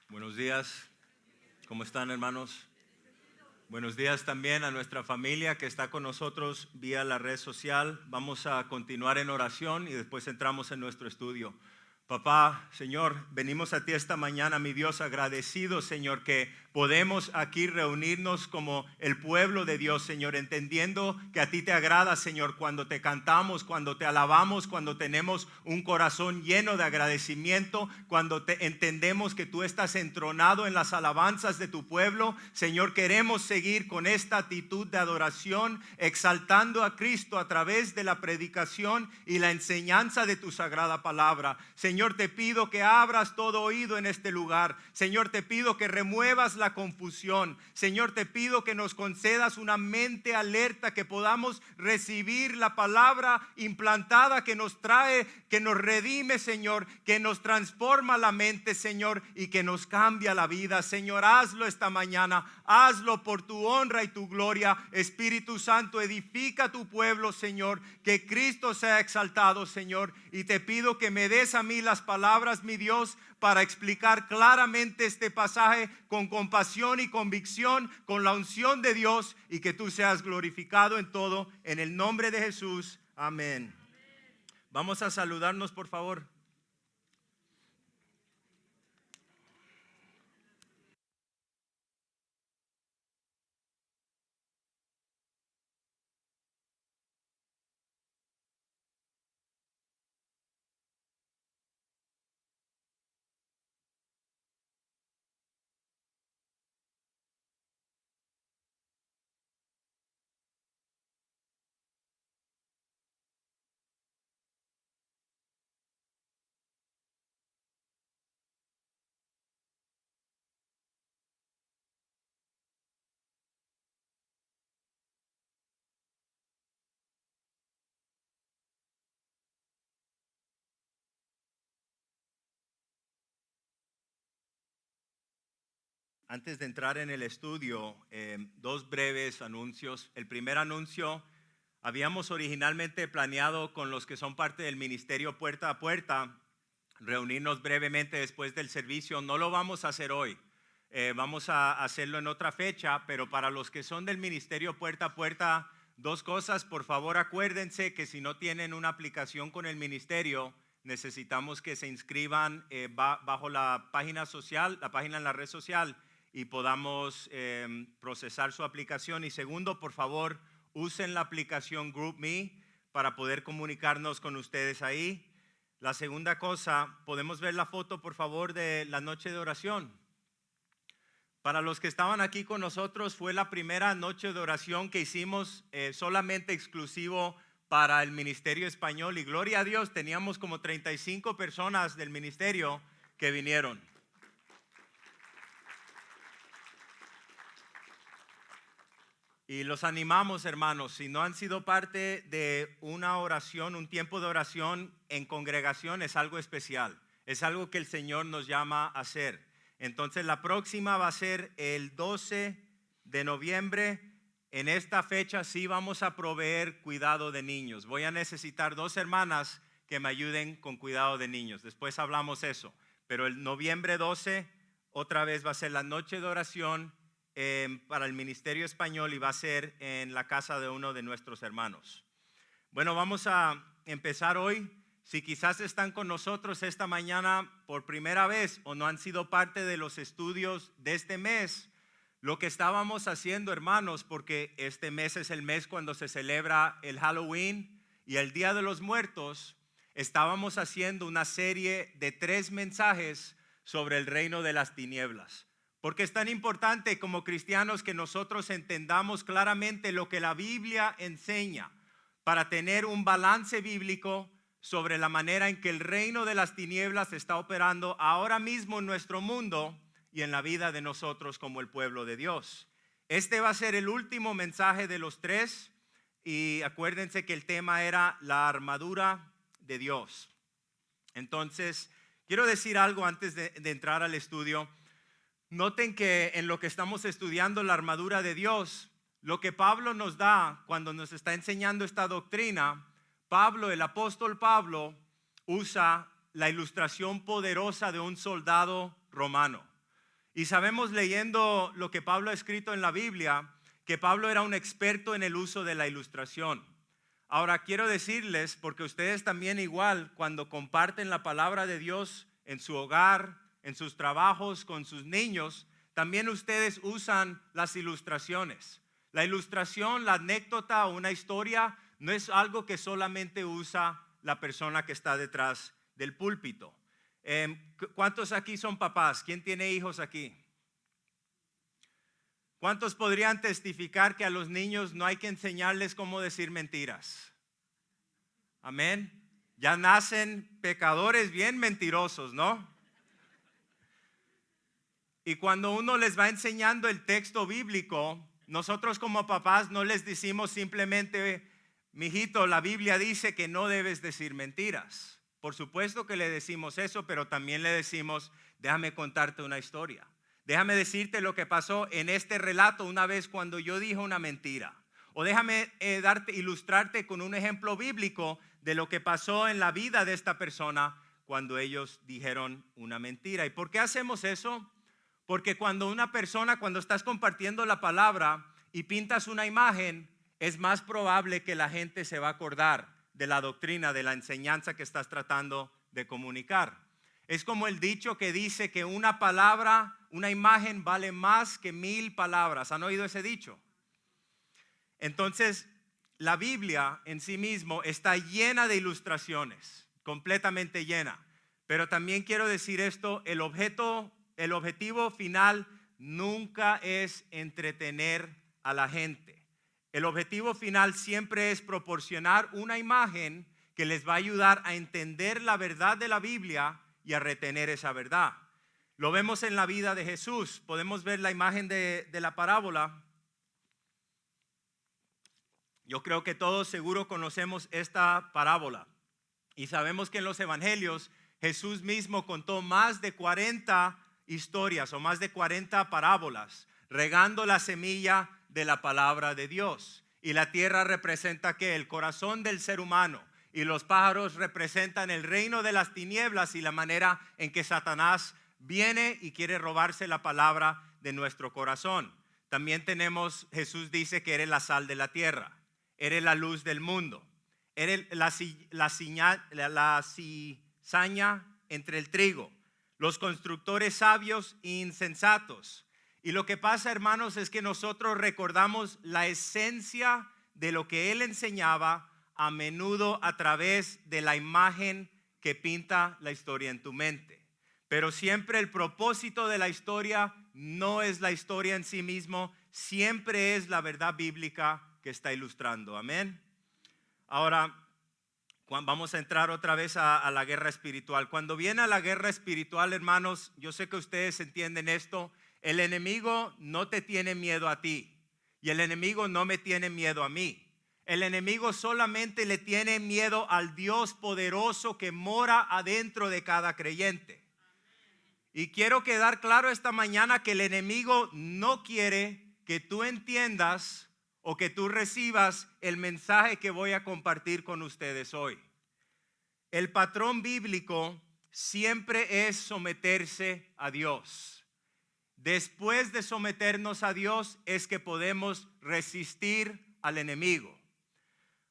Buenos días, ¿cómo están, hermanos? Buenos días también a nuestra familia que está con nosotros vía la red social. Vamos a continuar en oración y después entramos en nuestro estudio. Papá, Señor, venimos a ti esta mañana, mi Dios, agradecidos, Señor, que podemos aquí reunirnos como el pueblo de Dios, Señor, entendiendo que a ti te agrada, Señor, cuando te cantamos, cuando te alabamos, cuando tenemos un corazón lleno de agradecimiento, cuando entendemos que tú estás entronado en las alabanzas de tu pueblo. Señor, queremos seguir con esta actitud de adoración, exaltando a Cristo a través de la predicación y la enseñanza de tu sagrada palabra. Señor, te pido que abras todo oído en este lugar. Señor, te pido que remuevas la confusión. Señor, te pido que nos concedas una mente alerta, que podamos recibir la palabra implantada que nos trae, que nos redime, Señor, que nos transforma la mente, Señor, y que nos cambia la vida. Señor, hazlo esta mañana, hazlo por tu honra y tu gloria. Espíritu Santo, edifica tu pueblo, Señor, que Cristo sea exaltado, Señor, y te pido que me des a mí las palabras, mi Dios, para explicar claramente este pasaje con compasión y convicción, con la unción de Dios, y que tú seas glorificado en todo, en el nombre de Jesús, amén. Vamos a saludarnos, por favor. Antes de entrar en el estudio, dos breves anuncios. El primer anuncio: habíamos originalmente planeado con los que son parte del ministerio Puerta a Puerta reunirnos brevemente después del servicio. No lo vamos a hacer hoy. Vamos a hacerlo en otra fecha, pero para los que son del ministerio Puerta a Puerta, dos cosas. Por favor, acuérdense que si no tienen una aplicación con el ministerio, necesitamos que se inscriban bajo la página social, la página en la red social, y podamos procesar su aplicación. Y segundo, por favor, usen la aplicación GroupMe para poder comunicarnos con ustedes ahí. La segunda cosa, ¿podemos ver la foto, por favor, de la noche de oración? Para los que estaban aquí con nosotros, fue la primera noche de oración que hicimos solamente exclusivo para el ministerio español, y gloria a Dios, teníamos como 35 personas del ministerio que vinieron. Y los animamos, hermanos, si no han sido parte de una oración, un tiempo de oración en congregación, es algo especial, es algo que el Señor nos llama a hacer. Entonces la próxima va a ser el 12 de noviembre. En esta fecha sí vamos a proveer cuidado de niños. Voy a necesitar dos hermanas que me ayuden con cuidado de niños. Después hablamos eso. Pero el noviembre 12 otra vez va a ser la noche de oración para el ministerio español, y va a ser en la casa de uno de nuestros hermanos. Bueno, vamos a empezar hoy. Si quizás están con nosotros esta mañana por primera vez o no han sido parte de los estudios de este mes, lo que estábamos haciendo, hermanos, porque este mes es el mes cuando se celebra el Halloween y el Día de los Muertos, estábamos haciendo una serie de 3 mensajes sobre el reino de las tinieblas. Porque es tan importante como cristianos que nosotros entendamos claramente lo que la Biblia enseña para tener un balance bíblico sobre la manera en que el reino de las tinieblas está operando ahora mismo en nuestro mundo y en la vida de nosotros como el pueblo de Dios. Este va a ser el último mensaje de los 3, y acuérdense que el tema era la armadura de Dios. Entonces, quiero decir algo antes de entrar al estudio. Noten que en lo que estamos estudiando, la armadura de Dios, lo que Pablo nos da cuando nos está enseñando esta doctrina, Pablo, el apóstol Pablo, usa la ilustración poderosa de un soldado romano. Y sabemos leyendo lo que Pablo ha escrito en la Biblia, que Pablo era un experto en el uso de la ilustración. Ahora quiero decirles, porque ustedes también igual, cuando comparten la palabra de Dios en su hogar, en sus trabajos, con sus niños, también ustedes usan las ilustraciones. La ilustración, la anécdota o una historia no es algo que solamente usa la persona que está detrás del púlpito. ¿Cuántos aquí son papás? ¿Quién tiene hijos aquí? ¿Cuántos podrían testificar que a los niños no hay que enseñarles cómo decir mentiras? Amén. Ya nacen pecadores bien mentirosos, ¿no? Y cuando uno les va enseñando el texto bíblico, nosotros como papás no les decimos simplemente, mijito, la Biblia dice que no debes decir mentiras. Por supuesto que le decimos eso, pero también le decimos, déjame contarte una historia. Déjame decirte lo que pasó en este relato una vez cuando yo dije una mentira. O déjame ilustrarte con un ejemplo bíblico de lo que pasó en la vida de esta persona cuando ellos dijeron una mentira. ¿Y por qué hacemos eso? Porque cuando cuando estás compartiendo la palabra y pintas una imagen, es más probable que la gente se va a acordar de la doctrina, de la enseñanza que estás tratando de comunicar. Es como el dicho que dice que una palabra, una imagen vale más que 1000 palabras. ¿Han oído ese dicho? Entonces, la Biblia en sí mismo está llena de ilustraciones, completamente llena. Pero también quiero decir esto, el objetivo final nunca es entretener a la gente. El objetivo final siempre es proporcionar una imagen que les va a ayudar a entender la verdad de la Biblia y a retener esa verdad. Lo vemos en la vida de Jesús. Podemos ver la imagen de la parábola. Yo creo que todos seguro conocemos esta parábola. Y sabemos que en los evangelios Jesús mismo contó más de 40 historias o más de 40 parábolas, regando la semilla de la palabra de Dios. Y la tierra representa ¿qué? El corazón del ser humano. Y los pájaros representan el reino de las tinieblas y la manera en que Satanás viene y quiere robarse la palabra de nuestro corazón. También tenemos, Jesús dice que eres la sal de la tierra, eres la luz del mundo, eres la cizaña entre el trigo, los constructores sabios e insensatos. Y lo que pasa, hermanos, es que nosotros recordamos la esencia de lo que él enseñaba a menudo a través de la imagen que pinta la historia en tu mente. Pero siempre el propósito de la historia no es la historia en sí mismo, siempre es la verdad bíblica que está ilustrando. Amén. Ahora vamos a entrar otra vez a la guerra espiritual. Cuando viene a la guerra espiritual, hermanos, yo sé que ustedes entienden esto. El enemigo no te tiene miedo a ti y el enemigo no me tiene miedo a mí. El enemigo solamente le tiene miedo al Dios poderoso que mora adentro de cada creyente. Y quiero quedar claro esta mañana que el enemigo no quiere que tú entiendas o que tú recibas el mensaje que voy a compartir con ustedes hoy. El patrón bíblico siempre es someterse a Dios. Después de someternos a Dios es que podemos resistir al enemigo.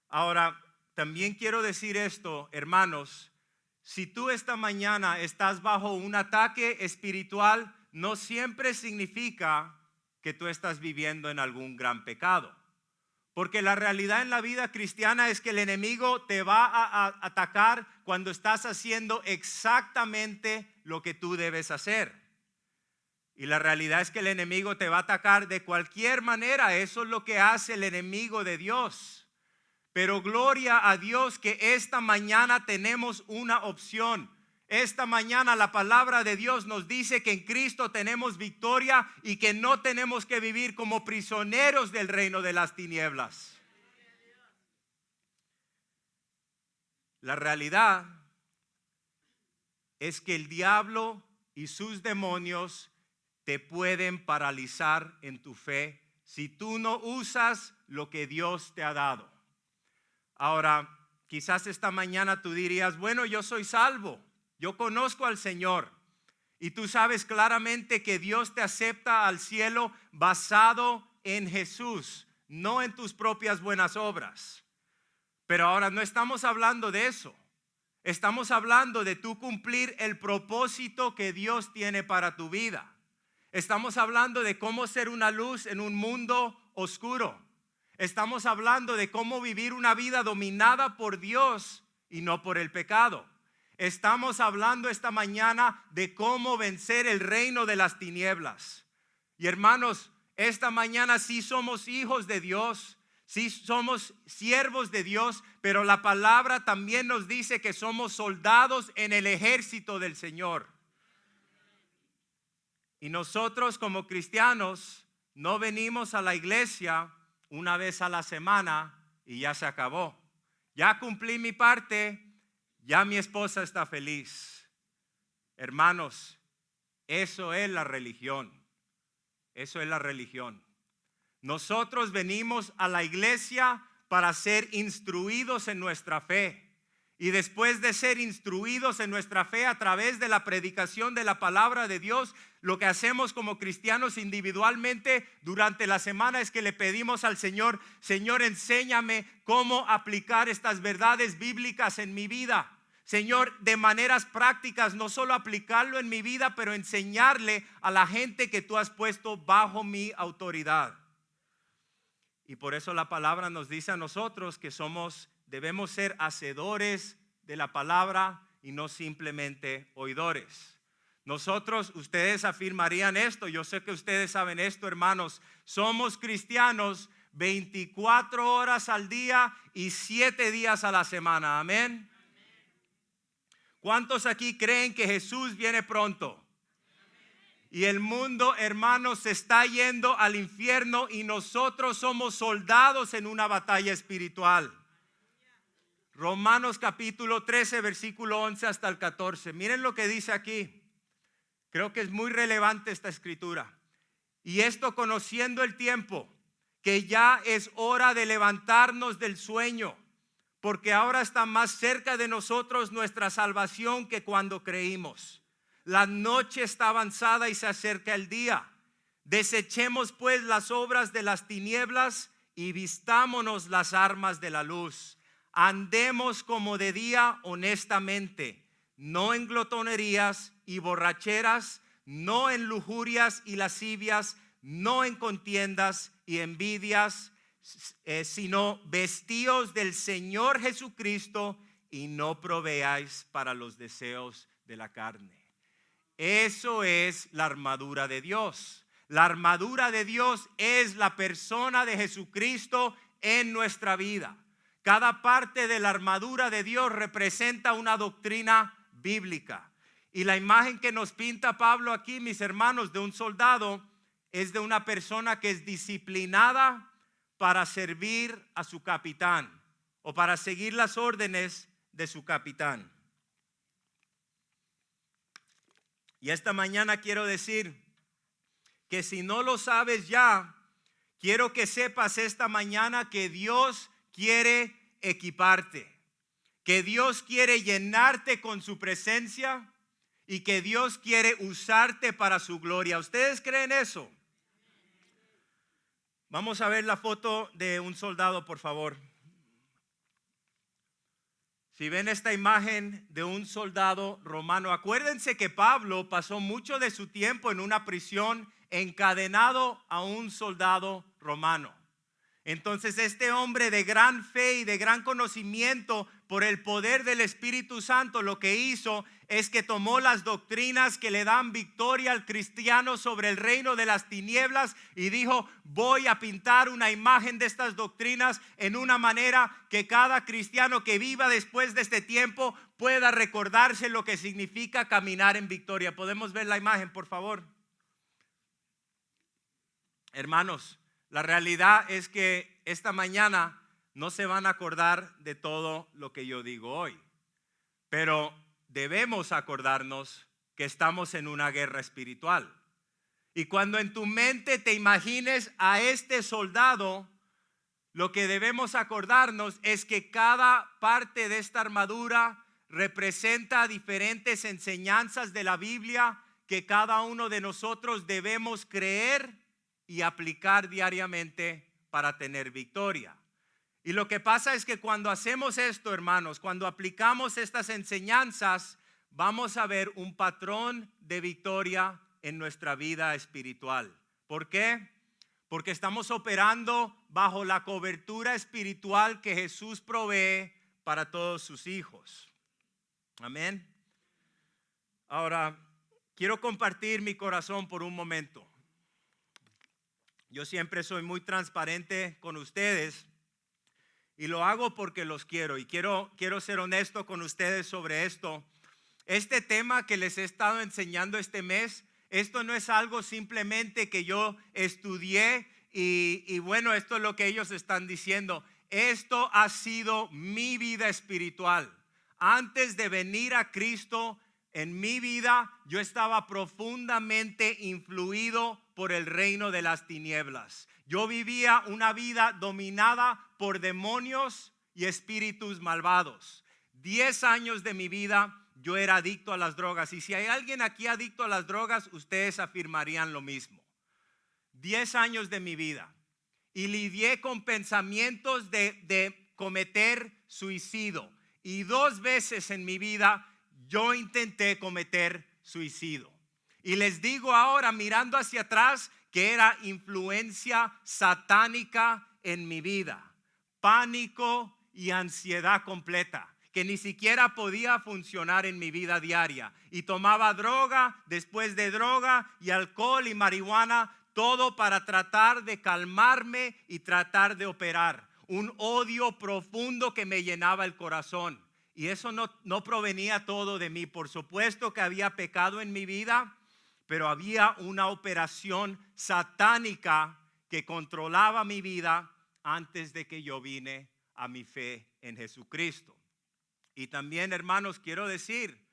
Ahora, también quiero decir esto, hermanos, si tú esta mañana estás bajo un ataque espiritual, no siempre significa que tú estás viviendo en algún gran pecado. Porque la realidad en la vida cristiana es que el enemigo te va a atacar cuando estás haciendo exactamente lo que tú debes hacer. Y la realidad es que el enemigo te va a atacar de cualquier manera. Eso es lo que hace el enemigo de Dios. Pero gloria a Dios que esta mañana tenemos una opción. Esta mañana la palabra de Dios nos dice que en Cristo tenemos victoria y que no tenemos que vivir como prisioneros del reino de las tinieblas. La realidad es que el diablo y sus demonios te pueden paralizar en tu fe si tú no usas lo que Dios te ha dado. Ahora, quizás esta mañana tú dirías, bueno, yo soy salvo, yo conozco al Señor. Y tú sabes claramente que Dios te acepta al cielo basado en Jesús, no en tus propias buenas obras. Pero ahora no estamos hablando de eso. Estamos hablando de tú cumplir el propósito que Dios tiene para tu vida. Estamos hablando de cómo ser una luz en un mundo oscuro. Estamos hablando de cómo vivir una vida dominada por Dios y no por el pecado. Estamos hablando esta mañana de cómo vencer el reino de las tinieblas. Y hermanos, esta mañana sí somos hijos de Dios, sí somos siervos de Dios, pero la palabra también nos dice que somos soldados en el ejército del Señor. Y nosotros como cristianos no venimos a la iglesia una vez a la semana y ya se acabó. Ya cumplí mi parte, ya mi esposa está feliz. Hermanos, eso es la religión. Eso es la religión. Nosotros venimos a la iglesia para ser instruidos en nuestra fe. Y después de ser instruidos en nuestra fe a través de la predicación de la palabra de Dios, lo que hacemos como cristianos individualmente durante la semana es que le pedimos al Señor: Señor, enséñame cómo aplicar estas verdades bíblicas en mi vida. Señor, de maneras prácticas, no solo aplicarlo en mi vida, pero enseñarle a la gente que tú has puesto bajo mi autoridad. Y por eso la palabra nos dice a nosotros que debemos ser hacedores de la palabra y no simplemente oidores. Ustedes afirmarían esto, yo sé que ustedes saben esto, hermanos, somos cristianos 24 horas al día y 7 días a la semana, amén. ¿Cuántos aquí creen que Jesús viene pronto? Y el mundo, hermanos, se está yendo al infierno y nosotros somos soldados en una batalla espiritual. Romanos capítulo 13, versículo 11 hasta el 14. Miren lo que dice aquí. Creo que es muy relevante esta escritura. Y esto conociendo el tiempo, que ya es hora de levantarnos del sueño, porque ahora está más cerca de nosotros nuestra salvación que cuando creímos. La noche está avanzada y se acerca el día. Desechemos pues las obras de las tinieblas y vistámonos las armas de la luz. Andemos como de día honestamente, no en glotonerías y borracheras, no en lujurias y lascivias, no en contiendas y envidias, sino vestíos del Señor Jesucristo y no proveáis para los deseos de la carne. Eso es la armadura de Dios. La armadura de Dios es la persona de Jesucristo en nuestra vida. Cada parte de la armadura de Dios representa una doctrina bíblica. Y la imagen que nos pinta Pablo aquí, mis hermanos, de un soldado es de una persona que es disciplinada para servir a su capitán o para seguir las órdenes de su capitán. Y esta mañana quiero decir que si no lo sabes ya, quiero que sepas esta mañana que Dios quiere equiparte, que Dios quiere llenarte con su presencia y que Dios quiere usarte para su gloria. ¿Ustedes creen eso? Vamos a ver la foto de un soldado, por favor. Si ven esta imagen de un soldado romano, acuérdense que Pablo pasó mucho de su tiempo en una prisión encadenado a un soldado romano. Entonces este hombre de gran fe y de gran conocimiento por el poder del Espíritu Santo, lo que hizo es que tomó las doctrinas que le dan victoria al cristiano sobre el reino de las tinieblas y dijo: voy a pintar una imagen de estas doctrinas en una manera que cada cristiano que viva después de este tiempo pueda recordarse lo que significa caminar en victoria. ¿Podemos ver la imagen, por favor? Hermanos, la realidad es que esta mañana no se van a acordar de todo lo que yo digo hoy, pero debemos acordarnos que estamos en una guerra espiritual. Y cuando en tu mente te imagines a este soldado, lo que debemos acordarnos es que cada parte de esta armadura representa diferentes enseñanzas de la Biblia que cada uno de nosotros debemos creer y aplicar diariamente para tener victoria. Y lo que pasa es que cuando hacemos esto, hermanos, cuando aplicamos estas enseñanzas, vamos a ver un patrón de victoria en nuestra vida espiritual. ¿Por qué? Porque estamos operando bajo la cobertura espiritual que Jesús provee para todos sus hijos. Amén. Ahora, quiero compartir mi corazón por un momento. Yo siempre soy muy transparente con ustedes y lo hago porque los quiero y quiero ser honesto con ustedes sobre esto. Este tema que les he estado enseñando este mes, esto no es algo simplemente que yo estudié y bueno, esto es lo que ellos están diciendo. Esto ha sido mi vida espiritual. Antes de venir a Cristo en mi vida, yo estaba profundamente influido por el reino de las tinieblas. Yo vivía una vida dominada por demonios y espíritus malvados. 10 años de mi vida yo era adicto a las drogas. Y si hay alguien aquí adicto a las drogas, ustedes afirmarían lo mismo. 10 años de mi vida. Y lidié con pensamientos de cometer suicidio. Y 2 veces en mi vida yo intenté cometer suicidio. Y les digo ahora, mirando hacia atrás, que era influencia satánica en mi vida. Pánico y ansiedad completa, que ni siquiera podía funcionar en mi vida diaria. Y tomaba droga, después de droga y alcohol y marihuana, todo para tratar de calmarme y tratar de operar. Un odio profundo que me llenaba el corazón. Y eso no provenía todo de mí. Por supuesto que había pecado en mi vida, pero había una operación satánica que controlaba mi vida antes de que yo vine a mi fe en Jesucristo. Y también, hermanos, quiero decir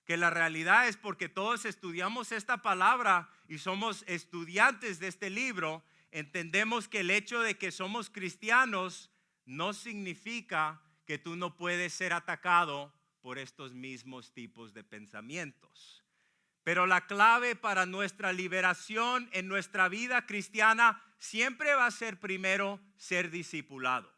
que la realidad es porque todos estudiamos esta palabra y somos estudiantes de este libro, entendemos que el hecho de que somos cristianos no significa que tú no puedes ser atacado por estos mismos tipos de pensamientos. Pero la clave para nuestra liberación en nuestra vida cristiana siempre va a ser primero ser discipulado.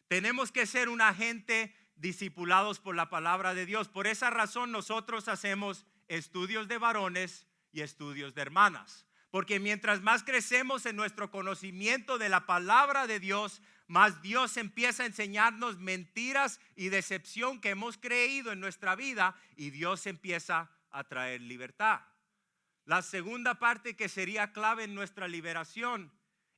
Tenemos que ser una gente discipulados por la palabra de Dios. Por esa razón nosotros hacemos estudios de varones y estudios de hermanas. Porque mientras más crecemos en nuestro conocimiento de la palabra de Dios, más Dios empieza a enseñarnos mentiras y decepción que hemos creído en nuestra vida y Dios empieza a traer libertad. La segunda parte que sería clave en nuestra liberación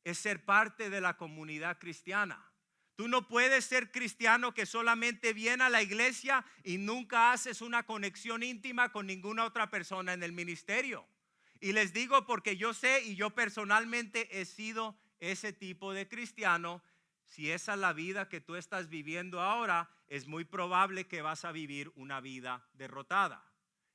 es ser parte de la comunidad cristiana. Tú no puedes ser cristiano que solamente viene a la iglesia y nunca haces una conexión íntima con ninguna otra persona en el ministerio. Y les digo porque yo sé y yo personalmente he sido ese tipo de cristiano. Si esa es la vida que tú estás viviendo ahora, es muy probable que vas a vivir una vida derrotada.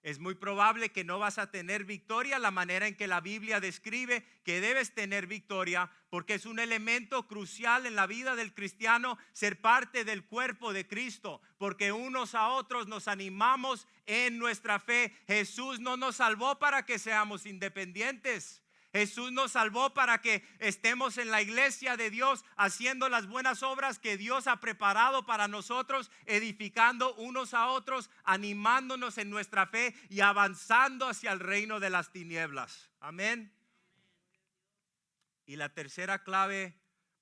Es muy probable que no vas a tener victoria la manera en que la Biblia describe que debes tener victoria, porque es un elemento crucial en la vida del cristiano ser parte del cuerpo de Cristo, porque unos a otros nos animamos en nuestra fe. Jesús no nos salvó para que seamos independientes. Jesús nos salvó para que estemos en la iglesia de Dios haciendo las buenas obras que Dios ha preparado para nosotros, edificando unos a otros, animándonos en nuestra fe y avanzando hacia el reino de las tinieblas. Amén. Y la tercera clave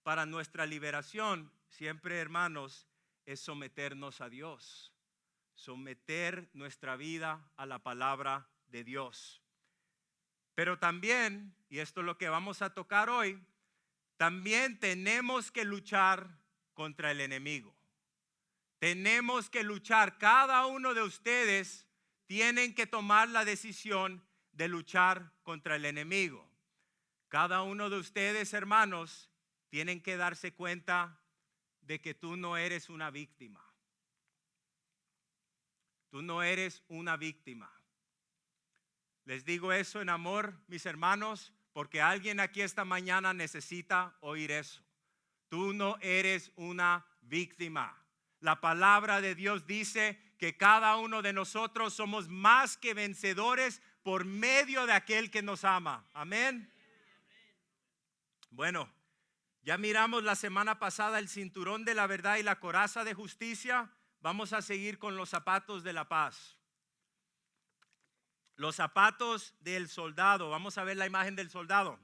para nuestra liberación, siempre, hermanos, es someternos a Dios. Someter nuestra vida a la palabra de Dios. Pero también, y esto es lo que vamos a tocar hoy, también tenemos que luchar contra el enemigo. Tenemos que luchar. Cada uno de ustedes tienen que tomar la decisión de luchar contra el enemigo. Cada uno de ustedes, hermanos, tienen que darse cuenta de que tú no eres una víctima. Tú no eres una víctima. Les digo eso en amor, mis hermanos, porque alguien aquí esta mañana necesita oír eso. Tú no eres una víctima. La palabra de Dios dice que cada uno de nosotros somos más que vencedores por medio de aquel que nos ama. Amén. Bueno, ya miramos la semana pasada el cinturón de la verdad y la coraza de justicia. Vamos a seguir con los zapatos de la paz. Los zapatos del soldado. Vamos a ver la imagen del soldado.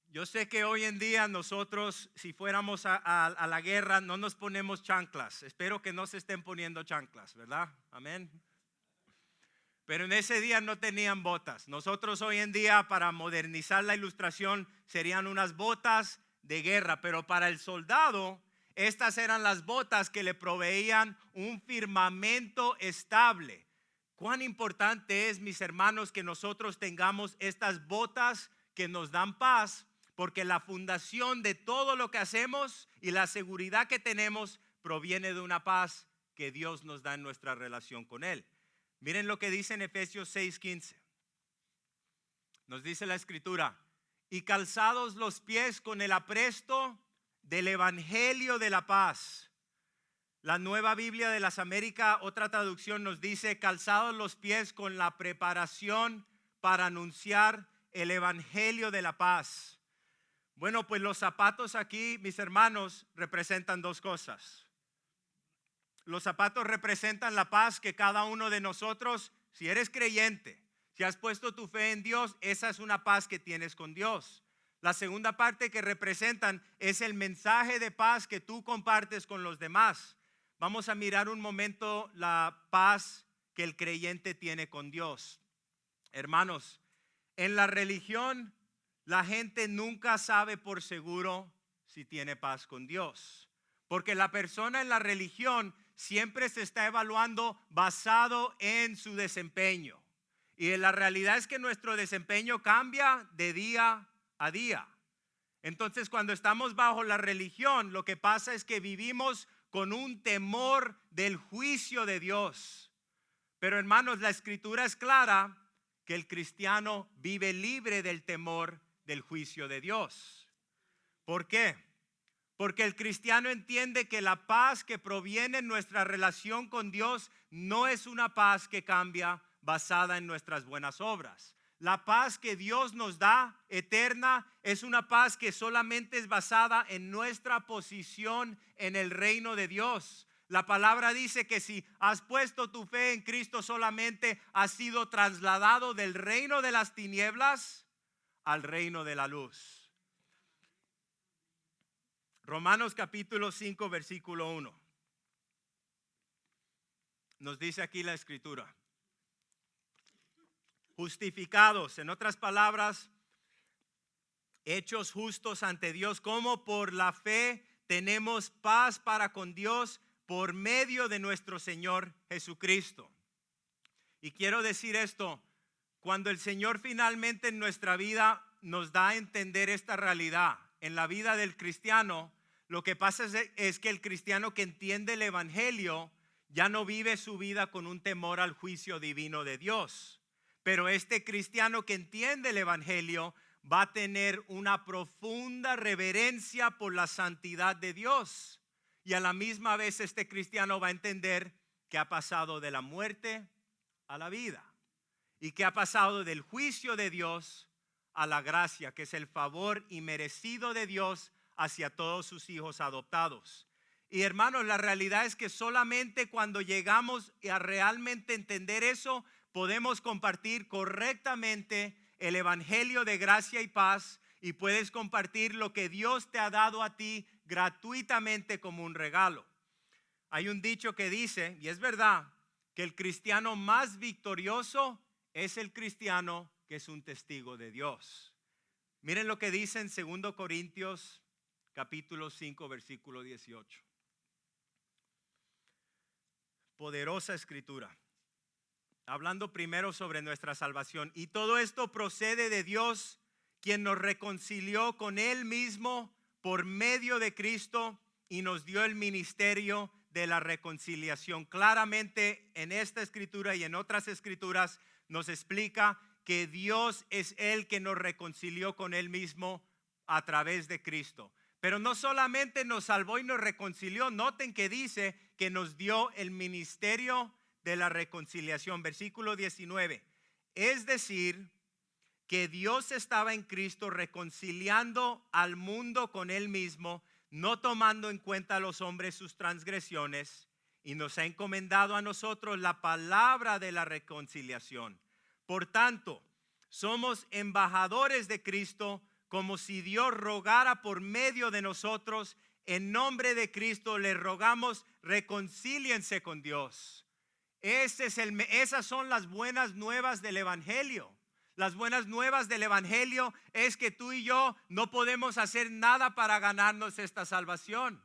Yo sé que hoy en día nosotros, si fuéramos a la guerra, no nos ponemos chanclas. Espero que no se estén poniendo chanclas, ¿verdad? Amén. Pero en ese día no tenían botas. Nosotros hoy en día, para modernizar la ilustración, serían unas botas de guerra. Pero para el soldado, estas eran las botas que le proveían un firmamento estable. Cuán importante es, mis hermanos, que nosotros tengamos estas botas que nos dan paz, porque la fundación de todo lo que hacemos y la seguridad que tenemos proviene de una paz que Dios nos da en nuestra relación con Él. Miren lo que dice en Efesios 6:15. Nos dice la escritura: y calzados los pies con el apresto del evangelio de la paz. La Nueva Biblia de las Américas, otra traducción, nos dice: calzados los pies con la preparación para anunciar el evangelio de la paz. Bueno, pues los zapatos aquí, mis hermanos, representan dos cosas. Los zapatos representan la paz que cada uno de nosotros, si eres creyente, si has puesto tu fe en Dios, esa es una paz que tienes con Dios. La segunda parte que representan es el mensaje de paz que tú compartes con los demás. Vamos a mirar un momento la paz que el creyente tiene con Dios. Hermanos, en la religión la gente nunca sabe por seguro si tiene paz con Dios, porque la persona en la religión siempre se está evaluando basado en su desempeño. Y la realidad es que nuestro desempeño cambia de día a día. Entonces, cuando estamos bajo la religión, lo que pasa es que vivimos con un temor del juicio de Dios. Pero hermanos, la escritura es clara que el cristiano vive libre del temor del juicio de Dios. ¿Por qué? Porque el cristiano entiende que la paz que proviene en nuestra relación con Dios no es una paz que cambia basada en nuestras buenas obras. La paz que Dios nos da, eterna, es una paz que solamente es basada en nuestra posición en el reino de Dios. La palabra dice que si has puesto tu fe en Cristo, solamente has sido trasladado del reino de las tinieblas al reino de la luz. Romanos capítulo 5 versículo 1. Nos dice aquí la escritura: justificados, en otras palabras, hechos justos ante Dios, como por la fe tenemos paz para con Dios por medio de nuestro Señor Jesucristo. Y quiero decir esto: cuando el Señor finalmente en nuestra vida nos da a entender esta realidad, en la vida del cristiano, lo que pasa es que el cristiano que entiende el evangelio ya no vive su vida con un temor al juicio divino de Dios. Pero este cristiano que entiende el evangelio va a tener una profunda reverencia por la santidad de Dios. Y a la misma vez este cristiano va a entender que ha pasado de la muerte a la vida. Y que ha pasado del juicio de Dios a la gracia, que es el favor inmerecido de Dios hacia todos sus hijos adoptados. Y hermanos, la realidad es que solamente cuando llegamos a realmente entender eso, podemos compartir correctamente el evangelio de gracia y paz, y puedes compartir lo que Dios te ha dado a ti gratuitamente como un regalo. Hay un dicho que dice, y es verdad, que el cristiano más victorioso es el cristiano que es un testigo de Dios. Miren lo que dice en 2 Corintios capítulo 5 versículo 18. Poderosa escritura, hablando primero sobre nuestra salvación. Y todo esto procede de Dios, quien nos reconcilió con Él mismo por medio de Cristo y nos dio el ministerio de la reconciliación. Claramente en esta escritura y en otras escrituras nos explica que Dios es el que nos reconcilió con Él mismo a través de Cristo. Pero no solamente nos salvó y nos reconcilió, noten que dice que nos dio el ministerio de la reconciliación. Versículo 19. Es decir, que Dios estaba en Cristo reconciliando al mundo con Él mismo, no tomando en cuenta a los hombres sus transgresiones, y nos ha encomendado a nosotros la palabra de la reconciliación. Por tanto, somos embajadores de Cristo, como si Dios rogara por medio de nosotros. En nombre de Cristo les rogamos, reconcíliense con Dios. Esas son las buenas nuevas del Evangelio. Las buenas nuevas del Evangelio es que tú y yo no podemos hacer nada para ganarnos esta salvación.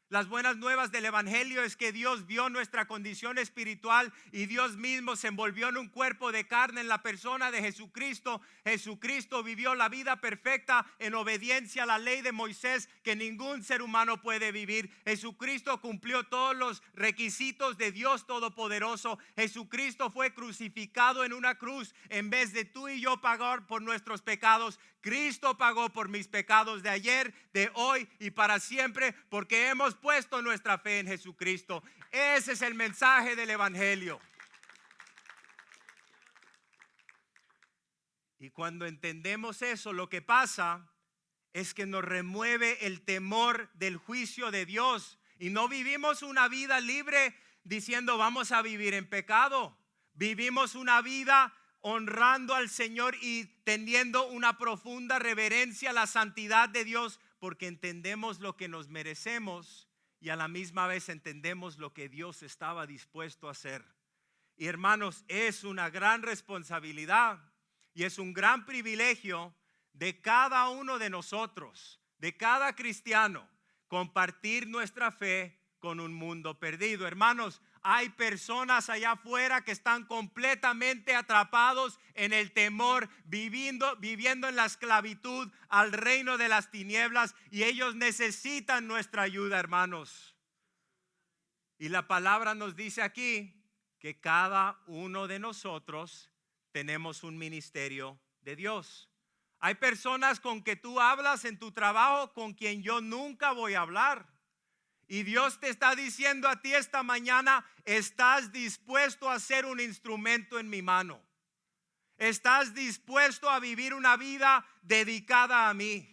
Las buenas nuevas del Evangelio es que Dios vio nuestra condición espiritual y Dios mismo se envolvió en un cuerpo de carne en la persona de Jesucristo. Jesucristo vivió la vida perfecta en obediencia a la ley de Moisés que ningún ser humano puede vivir. Jesucristo cumplió todos los requisitos de Dios Todopoderoso. Jesucristo fue crucificado en una cruz. En vez de tú y yo pagar por nuestros pecados, Cristo pagó por mis pecados de ayer, de hoy y para siempre, porque hemos puesto nuestra fe en Jesucristo. Ese es el mensaje del Evangelio. Y cuando entendemos eso, lo que pasa es que nos remueve el temor del juicio de Dios. Y no vivimos una vida libre diciendo vamos a vivir en pecado. Vivimos una vida honrando al Señor y teniendo una profunda reverencia a la santidad de Dios, porque entendemos lo que nos merecemos y a la misma vez entendemos lo que Dios estaba dispuesto a hacer. Y hermanos, es una gran responsabilidad y es un gran privilegio de cada uno de nosotros, de cada cristiano, compartir nuestra fe con un mundo perdido. Hermanos, hay personas allá afuera que están completamente atrapados en el temor, viviendo en la esclavitud al reino de las tinieblas, y ellos necesitan nuestra ayuda, hermanos. Y la palabra nos dice aquí que cada uno de nosotros tenemos un ministerio de Dios. Hay personas con que tú hablas en tu trabajo con quien yo nunca voy a hablar. Y Dios te está diciendo a ti esta mañana, ¿estás dispuesto a ser un instrumento en mi mano? ¿Estás dispuesto a vivir una vida dedicada a mí?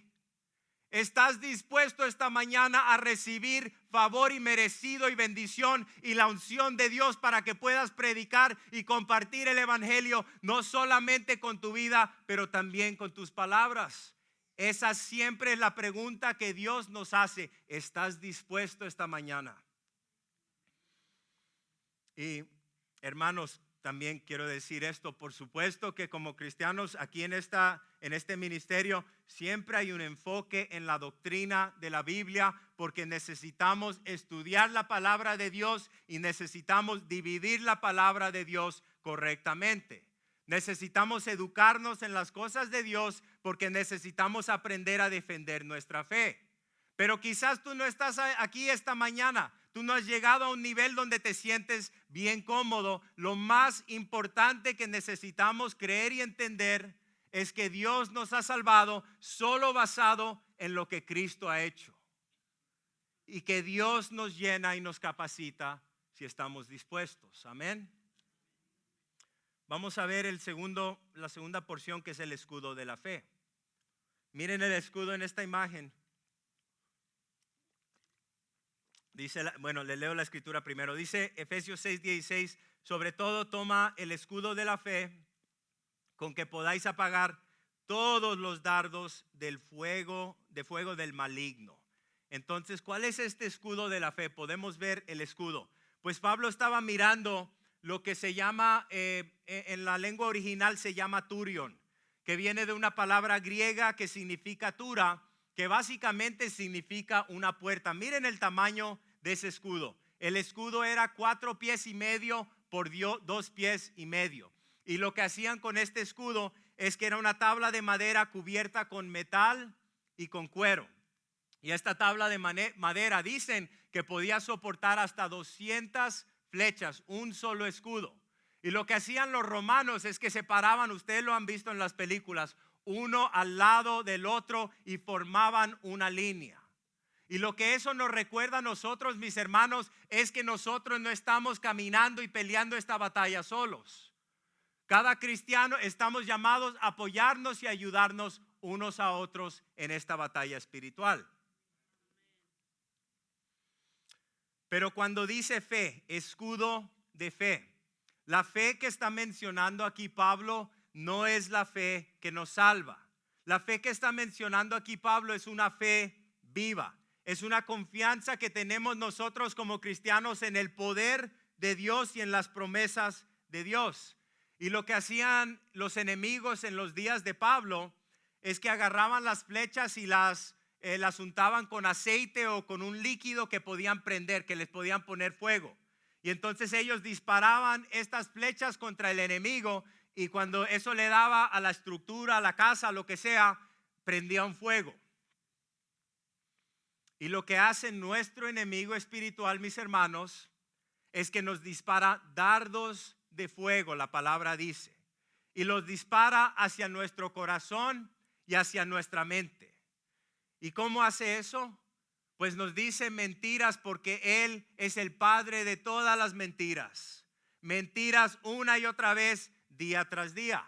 ¿Estás dispuesto esta mañana a recibir favor y merecido y bendición y la unción de Dios para que puedas predicar y compartir el Evangelio, no solamente con tu vida, pero también con tus palabras? Esa siempre es la pregunta que Dios nos hace. ¿Estás dispuesto esta mañana? Y hermanos, también quiero decir esto. Por supuesto que como cristianos aquí en este ministerio siempre hay un enfoque en la doctrina de la Biblia, porque necesitamos estudiar la palabra de Dios y necesitamos dividir la palabra de Dios correctamente. Necesitamos educarnos en las cosas de Dios porque necesitamos aprender a defender nuestra fe. Pero quizás tú no estás aquí esta mañana. Tú no has llegado a un nivel donde te sientes bien cómodo. Lo más importante que necesitamos creer y entender es que Dios nos ha salvado solo basado en lo que Cristo ha hecho. Y que Dios nos llena y nos capacita si estamos dispuestos. Amén. Vamos a ver la segunda porción, que es el escudo de la fe. Miren el escudo en esta imagen. Dice, le leo la escritura primero. Dice Efesios 6:16, sobre todo toma el escudo de la fe con que podáis apagar todos los dardos de fuego del maligno. Entonces, ¿cuál es este escudo de la fe? Podemos ver el escudo. Pues Pablo estaba mirando lo que se llama, en la lengua original se llama turion, que viene de una palabra griega que significa tura, que básicamente significa una puerta. Miren el tamaño de ese escudo. El escudo era 4 pies y medio por 2 pies y medio. Y lo que hacían con este escudo es que era una tabla de madera cubierta con metal y con cuero. Y esta tabla de madera dicen que podía soportar hasta 200 flechas, un solo escudo. Y lo que hacían los romanos es que se paraban, ustedes lo han visto en las películas, uno al lado del otro y formaban una línea. Y lo que eso nos recuerda a nosotros, mis hermanos, es que nosotros no estamos caminando y peleando esta batalla solos. Cada cristiano estamos llamados a apoyarnos y ayudarnos unos a otros en esta batalla espiritual. Pero cuando dice fe, escudo de fe, la fe que está mencionando aquí Pablo no es la fe que nos salva. La fe que está mencionando aquí Pablo es una fe viva. Es una confianza que tenemos nosotros como cristianos en el poder de Dios y en las promesas de Dios. Y lo que hacían los enemigos en los días de Pablo es que agarraban las flechas y las untaban con aceite o con un líquido que podían prender, que les podían poner fuego. Y entonces ellos disparaban estas flechas contra el enemigo, y cuando eso le daba a la estructura, a la casa, a lo que sea, prendía un fuego. Y lo que hace nuestro enemigo espiritual, mis hermanos, es que nos dispara dardos de fuego, la palabra dice, y los dispara hacia nuestro corazón y hacia nuestra mente. ¿Y cómo hace eso? Pues nos dice mentiras, porque Él es el padre de todas las mentiras. Mentiras una y otra vez, día tras día.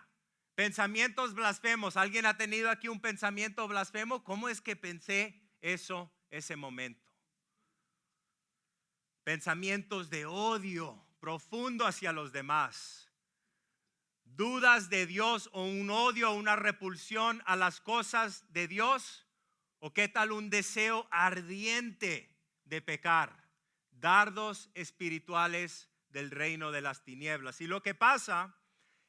Pensamientos blasfemos. ¿Alguien ha tenido aquí un pensamiento blasfemo? ¿Cómo es que pensé eso ese momento? Pensamientos de odio profundo hacia los demás. Dudas de Dios, o un odio, una repulsión a las cosas de Dios. ¿O qué tal un deseo ardiente de pecar? Dardos espirituales del reino de las tinieblas. Y lo que pasa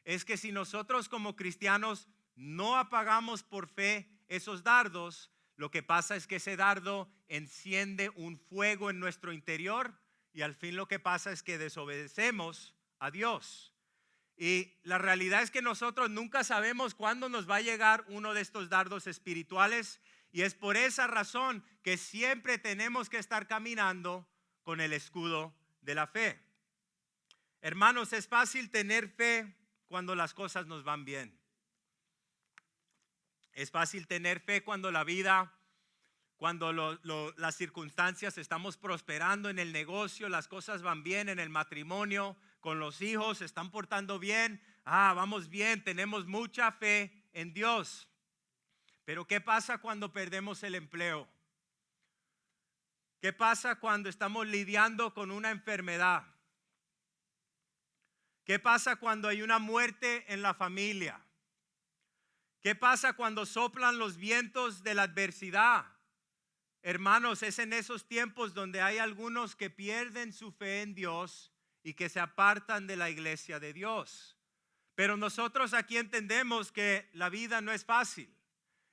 es que si nosotros como cristianos no apagamos por fe esos dardos, lo que pasa es que ese dardo enciende un fuego en nuestro interior, y al fin lo que pasa es que desobedecemos a Dios. Y la realidad es que nosotros nunca sabemos cuándo nos va a llegar uno de estos dardos espirituales, y es por esa razón que siempre tenemos que estar caminando con el escudo de la fe. Hermanos, es fácil tener fe cuando las cosas nos van bien. Es fácil tener fe cuando la vida, cuando las circunstancias, estamos prosperando en el negocio, las cosas van bien en el matrimonio, con los hijos, se están portando bien. Vamos bien, tenemos mucha fe en Dios. Pero ¿qué pasa cuando perdemos el empleo? ¿Qué pasa cuando estamos lidiando con una enfermedad? ¿Qué pasa cuando hay una muerte en la familia? ¿Qué pasa cuando soplan los vientos de la adversidad? Hermanos, es en esos tiempos donde hay algunos que pierden su fe en Dios y que se apartan de la iglesia de Dios. Pero nosotros aquí entendemos que la vida no es fácil.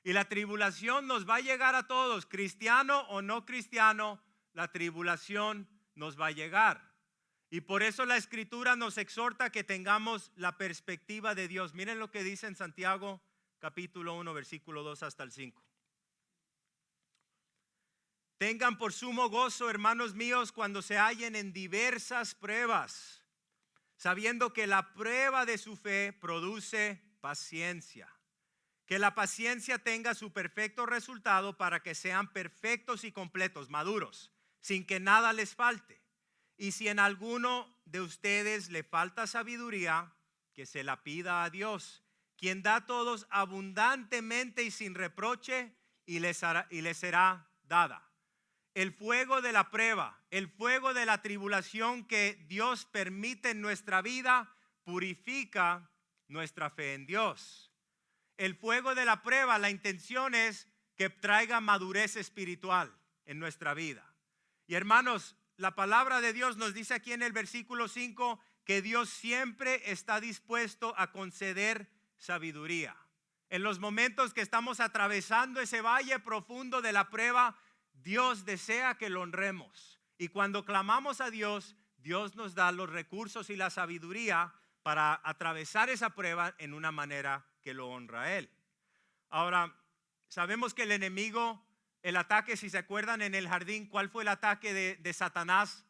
Y la tribulación nos va a llegar a todos, cristiano o no cristiano, la tribulación nos va a llegar. Y por eso la Escritura nos exhorta que tengamos la perspectiva de Dios. Miren lo que dice en Santiago capítulo 1, versículo 2 hasta el 5. Tengan por sumo gozo, hermanos míos, cuando se hallen en diversas pruebas, sabiendo que la prueba de su fe produce paciencia. Que la paciencia tenga su perfecto resultado, para que sean perfectos y completos, maduros, sin que nada les falte. Y si en alguno de ustedes le falta sabiduría, que se la pida a Dios, quien da a todos abundantemente y sin reproche, y les será dada. El fuego de la prueba, el fuego de la tribulación que Dios permite en nuestra vida, purifica nuestra fe en Dios. El fuego de la prueba, la intención es que traiga madurez espiritual en nuestra vida. Y hermanos, la palabra de Dios nos dice aquí en el versículo 5 que Dios siempre está dispuesto a conceder sabiduría. En los momentos que estamos atravesando ese valle profundo de la prueba, Dios desea que lo honremos. Y cuando clamamos a Dios, Dios nos da los recursos y la sabiduría para atravesar esa prueba en una manera que lo honra a Él. Ahora, sabemos que el enemigo, el ataque, si se acuerdan en el jardín, ¿cuál fue el ataque de Satanás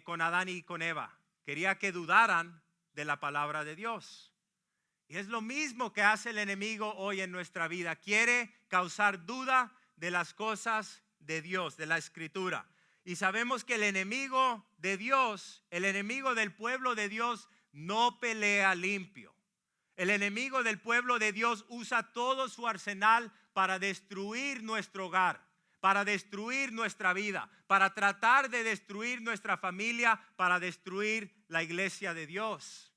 con Adán y con Eva? Quería que dudaran de la palabra de Dios. Y es lo mismo que hace el enemigo hoy en nuestra vida. Quiere causar duda de las cosas de Dios, de la Escritura. Y sabemos que el enemigo de Dios, el enemigo del pueblo de Dios, no pelea limpio. El enemigo del pueblo de Dios usa todo su arsenal para destruir nuestro hogar, para destruir nuestra vida, para tratar de destruir nuestra familia, para destruir la iglesia de Dios.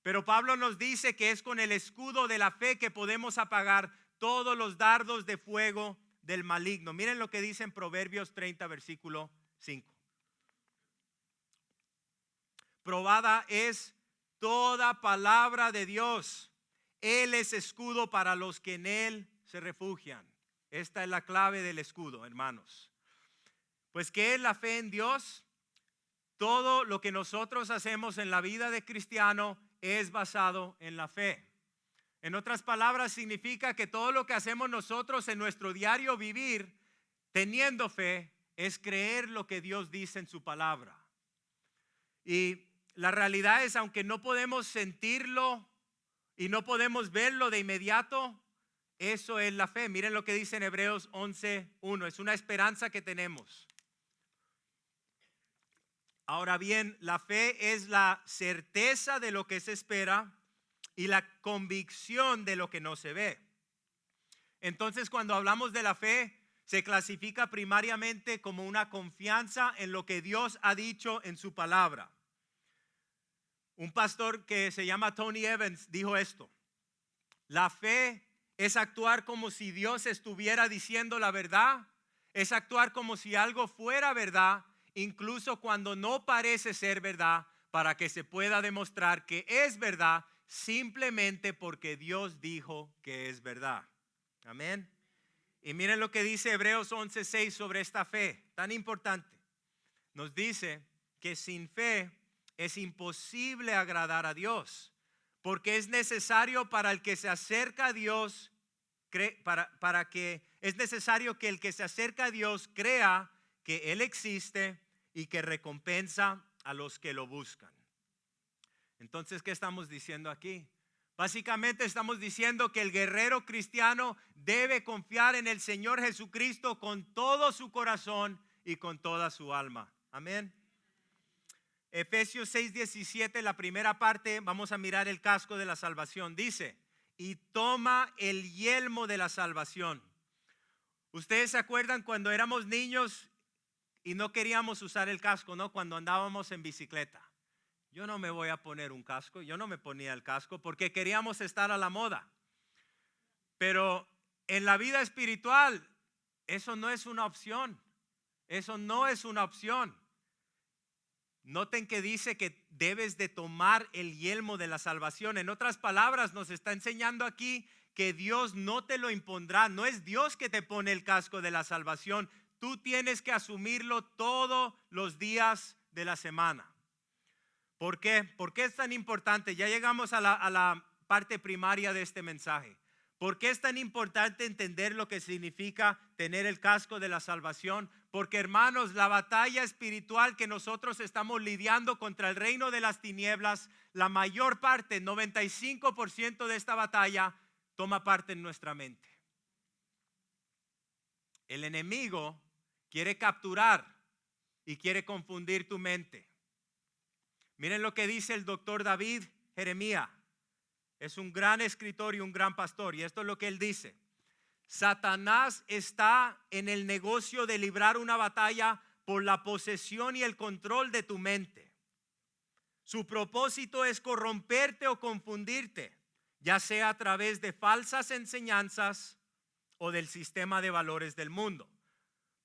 Pero Pablo nos dice que es con el escudo de la fe que podemos apagar todos los dardos de fuego del maligno. Miren lo que dice en Proverbios 30, versículo 5. Probada es toda palabra de Dios. Él es escudo para los que en Él se refugian. Esta es la clave del escudo, hermanos. Pues, ¿qué es la fe en Dios? Todo lo que nosotros hacemos en la vida de cristiano es basado en la fe. En otras palabras, significa que todo lo que hacemos nosotros en nuestro diario vivir, teniendo fe, es creer lo que Dios dice en su palabra. Y la realidad es, aunque no podemos sentirlo y no podemos verlo de inmediato, eso es la fe. Miren lo que dice en Hebreos 11:1. Es una esperanza que tenemos. Ahora bien, la fe es la certeza de lo que se espera y la convicción de lo que no se ve. Entonces, cuando hablamos de la fe, se clasifica primariamente como una confianza en lo que Dios ha dicho en su palabra. Un pastor que se llama Tony Evans dijo esto: la fe es actuar como si Dios estuviera diciendo la verdad, es actuar como si algo fuera verdad, incluso cuando no parece ser verdad, para que se pueda demostrar que es verdad simplemente porque Dios dijo que es verdad. Amén. Y miren lo que dice Hebreos 11:6 sobre esta fe tan importante. Nos dice que sin fe es imposible agradar a Dios, porque es necesario para el que se acerca a Dios, es necesario que el que se acerca a Dios crea que Él existe y que recompensa a los que lo buscan. Entonces, ¿qué estamos diciendo aquí? Básicamente estamos diciendo que el guerrero cristiano debe confiar en el Señor Jesucristo con todo su corazón y con toda su alma. Amén. Efesios 6:17, la primera parte, vamos a mirar el casco de la salvación. Dice: y toma el yelmo de la salvación. ¿Ustedes se acuerdan cuando éramos niños y no queríamos usar el casco, no? Cuando andábamos en bicicleta. Yo no me voy a poner un casco, yo no me ponía el casco porque queríamos estar a la moda. Pero en la vida espiritual, eso no es una opción. Eso no es una opción. Noten que dice que debes de tomar el yelmo de la salvación. En otras palabras, nos está enseñando aquí que Dios no te lo impondrá. No es Dios que te pone el casco de la salvación. Tú tienes que asumirlo todos los días de la semana. ¿Por qué? ¿Por qué es tan importante? Ya llegamos a la parte primaria de este mensaje. ¿Por qué es tan importante entender lo que significa tener el casco de la salvación? Porque, hermanos, la batalla espiritual que nosotros estamos lidiando contra el reino de las tinieblas, la mayor parte, 95% de esta batalla, toma parte en nuestra mente. El enemigo quiere capturar y quiere confundir tu mente. Miren lo que dice el doctor David Jeremías. Es un gran escritor y un gran pastor. Y esto es lo que él dice: Satanás está en el negocio de librar una batalla por la posesión y el control de tu mente. Su propósito es corromperte o confundirte, ya sea a través de falsas enseñanzas o del sistema de valores del mundo,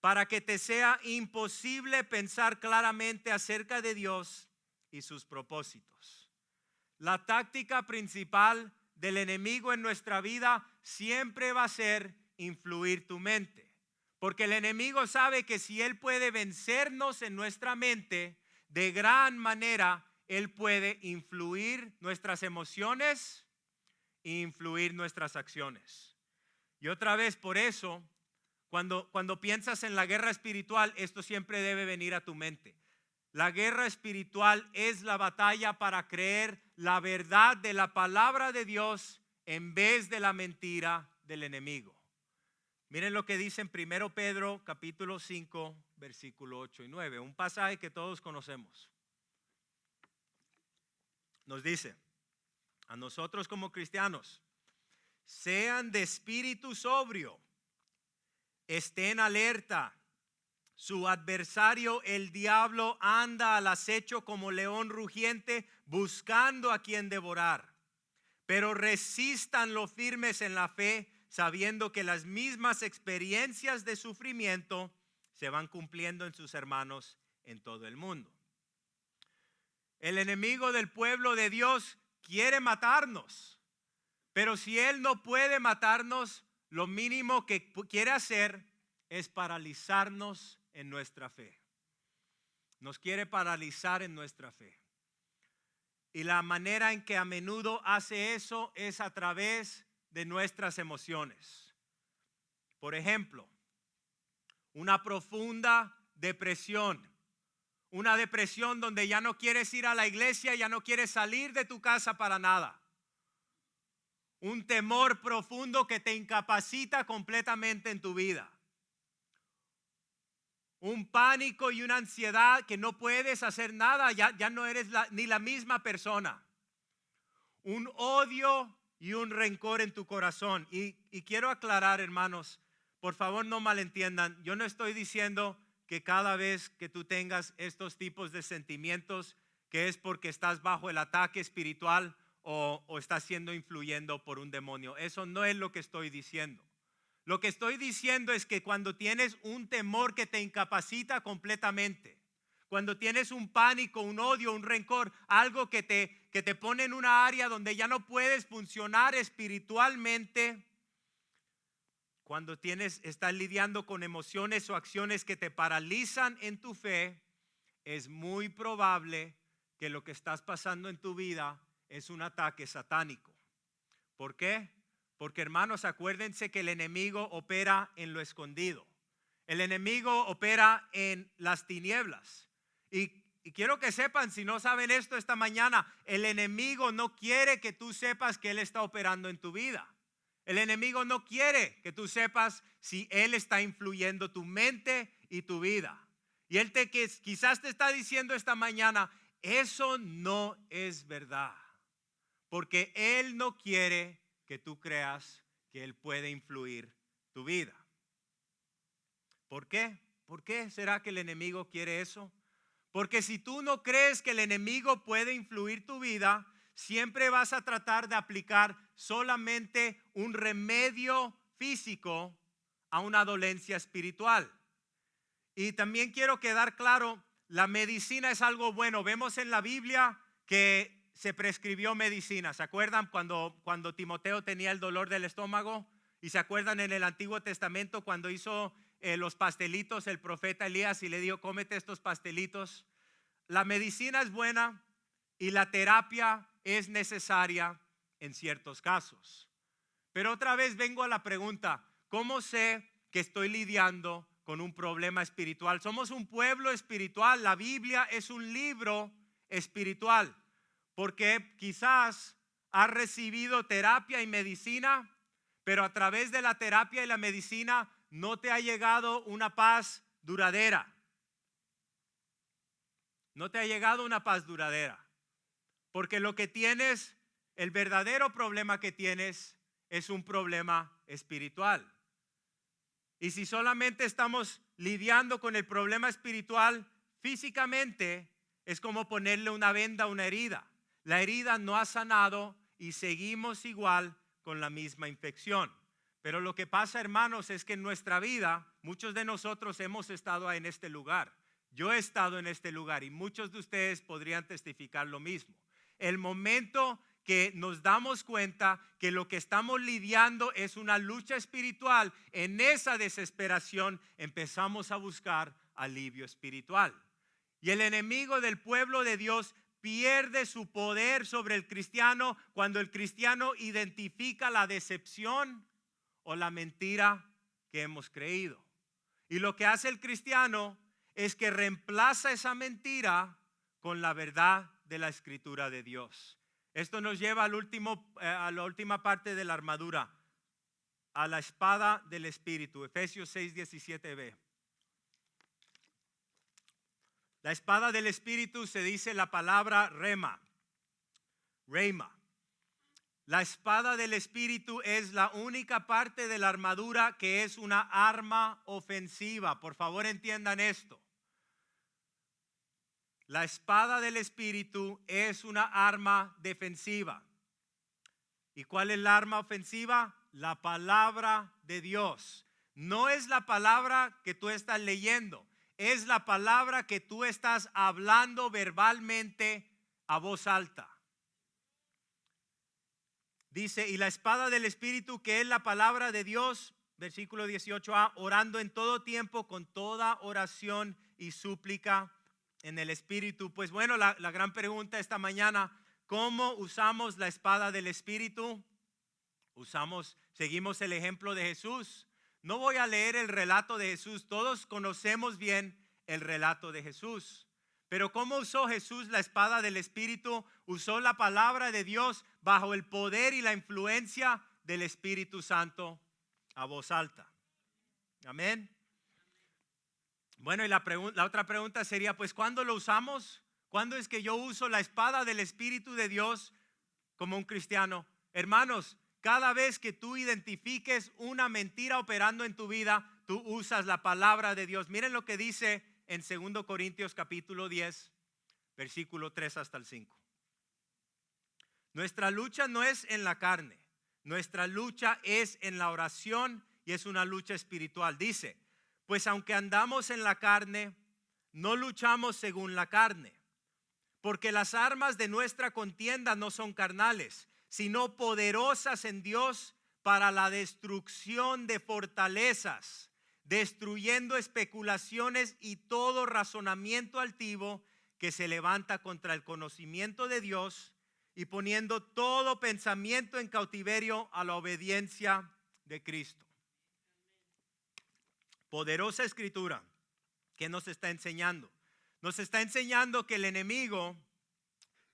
para que te sea imposible pensar claramente acerca de Dios y sus propósitos. La táctica principal del enemigo en nuestra vida siempre va a ser influir tu mente, porque el enemigo sabe que si él puede vencernos en nuestra mente, de gran manera él puede influir nuestras emociones e influir nuestras acciones. Y otra vez, por eso, cuando piensas en la guerra espiritual, esto siempre debe venir a tu mente. La guerra espiritual es la batalla para creer la verdad de la palabra de Dios en vez de la mentira del enemigo. Miren lo que dice en 1 Pedro capítulo 5, versículo 8 y 9, un pasaje que todos conocemos. Nos dice, a nosotros como cristianos, sean de espíritu sobrio, estén alerta. Su adversario, el diablo, anda al acecho como león rugiente, buscando a quien devorar. Pero resistan lo firmes en la fe, sabiendo que las mismas experiencias de sufrimiento se van cumpliendo en sus hermanos en todo el mundo. El enemigo del pueblo de Dios quiere matarnos, pero si él no puede matarnos, lo mínimo que quiere hacer es paralizarnos en nuestra fe. Nos quiere paralizar en nuestra fe. Y la manera en que a menudo hace eso es a través de nuestras emociones. Por ejemplo, una profunda depresión. Una depresión donde ya no quieres ir a la iglesia, ya no quieres salir de tu casa para nada. Un temor profundo que te incapacita completamente en tu vida. Un pánico y una ansiedad que no puedes hacer nada, ya no eres ni la misma persona. Un odio y un rencor en tu corazón. Y quiero aclarar, hermanos, por favor no malentiendan. Yo no estoy diciendo que cada vez que tú tengas estos tipos de sentimientos, que es porque estás bajo el ataque espiritual o estás siendo influyendo por un demonio. Eso no es lo que estoy diciendo. Lo que estoy diciendo es que cuando tienes un temor que te incapacita completamente, cuando tienes un pánico, un odio, un rencor, algo que te pone en una área donde ya no puedes funcionar espiritualmente, cuando estás lidiando con emociones o acciones que te paralizan en tu fe, es muy probable que lo que estás pasando en tu vida es un ataque satánico. ¿Por qué? Porque, hermanos, acuérdense que el enemigo opera en lo escondido. El enemigo opera en las tinieblas. Y quiero que sepan, si no saben esto esta mañana, el enemigo no quiere que tú sepas que él está operando en tu vida. El enemigo no quiere que tú sepas si él está influyendo tu mente y tu vida. Y él quizás te está diciendo esta mañana, eso no es verdad. Porque él no quiere que tú creas que él puede influir tu vida. ¿Por qué? ¿Por qué será que el enemigo quiere eso? Porque si tú no crees que el enemigo puede influir tu vida, siempre vas a tratar de aplicar solamente un remedio físico a una dolencia espiritual. Y también quiero quedar claro, la medicina es algo bueno. Vemos en la Biblia que se prescribió medicina. ¿Se acuerdan cuando Timoteo tenía el dolor del estómago? Y se acuerdan en el Antiguo Testamento cuando hizo los pastelitos el profeta Elías y le dijo, cómete estos pastelitos. La medicina es buena y la terapia es necesaria en ciertos casos. Pero otra vez vengo a la pregunta, ¿cómo sé que estoy lidiando con un problema espiritual? Somos un pueblo espiritual. La Biblia es un libro espiritual. Porque quizás has recibido terapia y medicina, pero a través de la terapia y la medicina no te ha llegado una paz duradera. No te ha llegado una paz duradera. Porque lo que tienes, el verdadero problema que tienes es un problema espiritual. Y si solamente estamos lidiando con el problema espiritual físicamente, es como ponerle una venda a una herida. La herida no ha sanado y seguimos igual con la misma infección. Pero lo que pasa, hermanos, es que en nuestra vida, muchos de nosotros hemos estado en este lugar. Yo he estado en este lugar y muchos de ustedes podrían testificar lo mismo. El momento que nos damos cuenta que lo que estamos lidiando es una lucha espiritual, en esa desesperación empezamos a buscar alivio espiritual. Y el enemigo del pueblo de Dios pierde su poder sobre el cristiano cuando el cristiano identifica la decepción o la mentira que hemos creído. Y lo que hace el cristiano es que reemplaza esa mentira con la verdad de la escritura de Dios. Esto nos lleva a la última parte de la armadura. a la espada del Espíritu. Efesios 6:17b. La espada del Espíritu se dice la palabra rema. La espada del Espíritu es la única parte de la armadura que es una arma ofensiva. Por favor, entiendan esto. La espada del Espíritu es una arma defensiva. ¿Y cuál es la arma ofensiva? La palabra de Dios. No es la palabra que tú estás leyendo, es la palabra que tú estás hablando verbalmente a voz alta. Dice, y la espada del Espíritu, que es la palabra de Dios, versículo 18a, orando en todo tiempo con toda oración y súplica en el Espíritu. Pues bueno, la gran pregunta esta mañana, ¿cómo usamos la espada del Espíritu? Seguimos el ejemplo de Jesús. No voy a leer el relato de Jesús, todos conocemos bien el relato de Jesús. Pero ¿cómo usó Jesús la espada del Espíritu? Usó la palabra de Dios bajo el poder y la influencia del Espíritu Santo a voz alta. Amén. Bueno, y la otra pregunta sería, pues, ¿cuándo lo usamos? ¿Cuándo es que yo uso la espada del Espíritu de Dios como un cristiano? Hermanos, cada vez que tú identifiques una mentira operando en tu vida, tú usas la palabra de Dios. Miren lo que dice en 2 Corintios capítulo 10, versículo 3 hasta el 5. Nuestra lucha no es en la carne, nuestra lucha es en la oración y es una lucha espiritual. Dice, pues aunque andamos en la carne, no luchamos según la carne, porque las armas de nuestra contienda no son carnales, sino poderosas en Dios para la destrucción de fortalezas, destruyendo especulaciones y todo razonamiento altivo que se levanta contra el conocimiento de Dios, y poniendo todo pensamiento en cautiverio a la obediencia de Cristo. Poderosa escritura que nos está enseñando. Nos está enseñando que el enemigo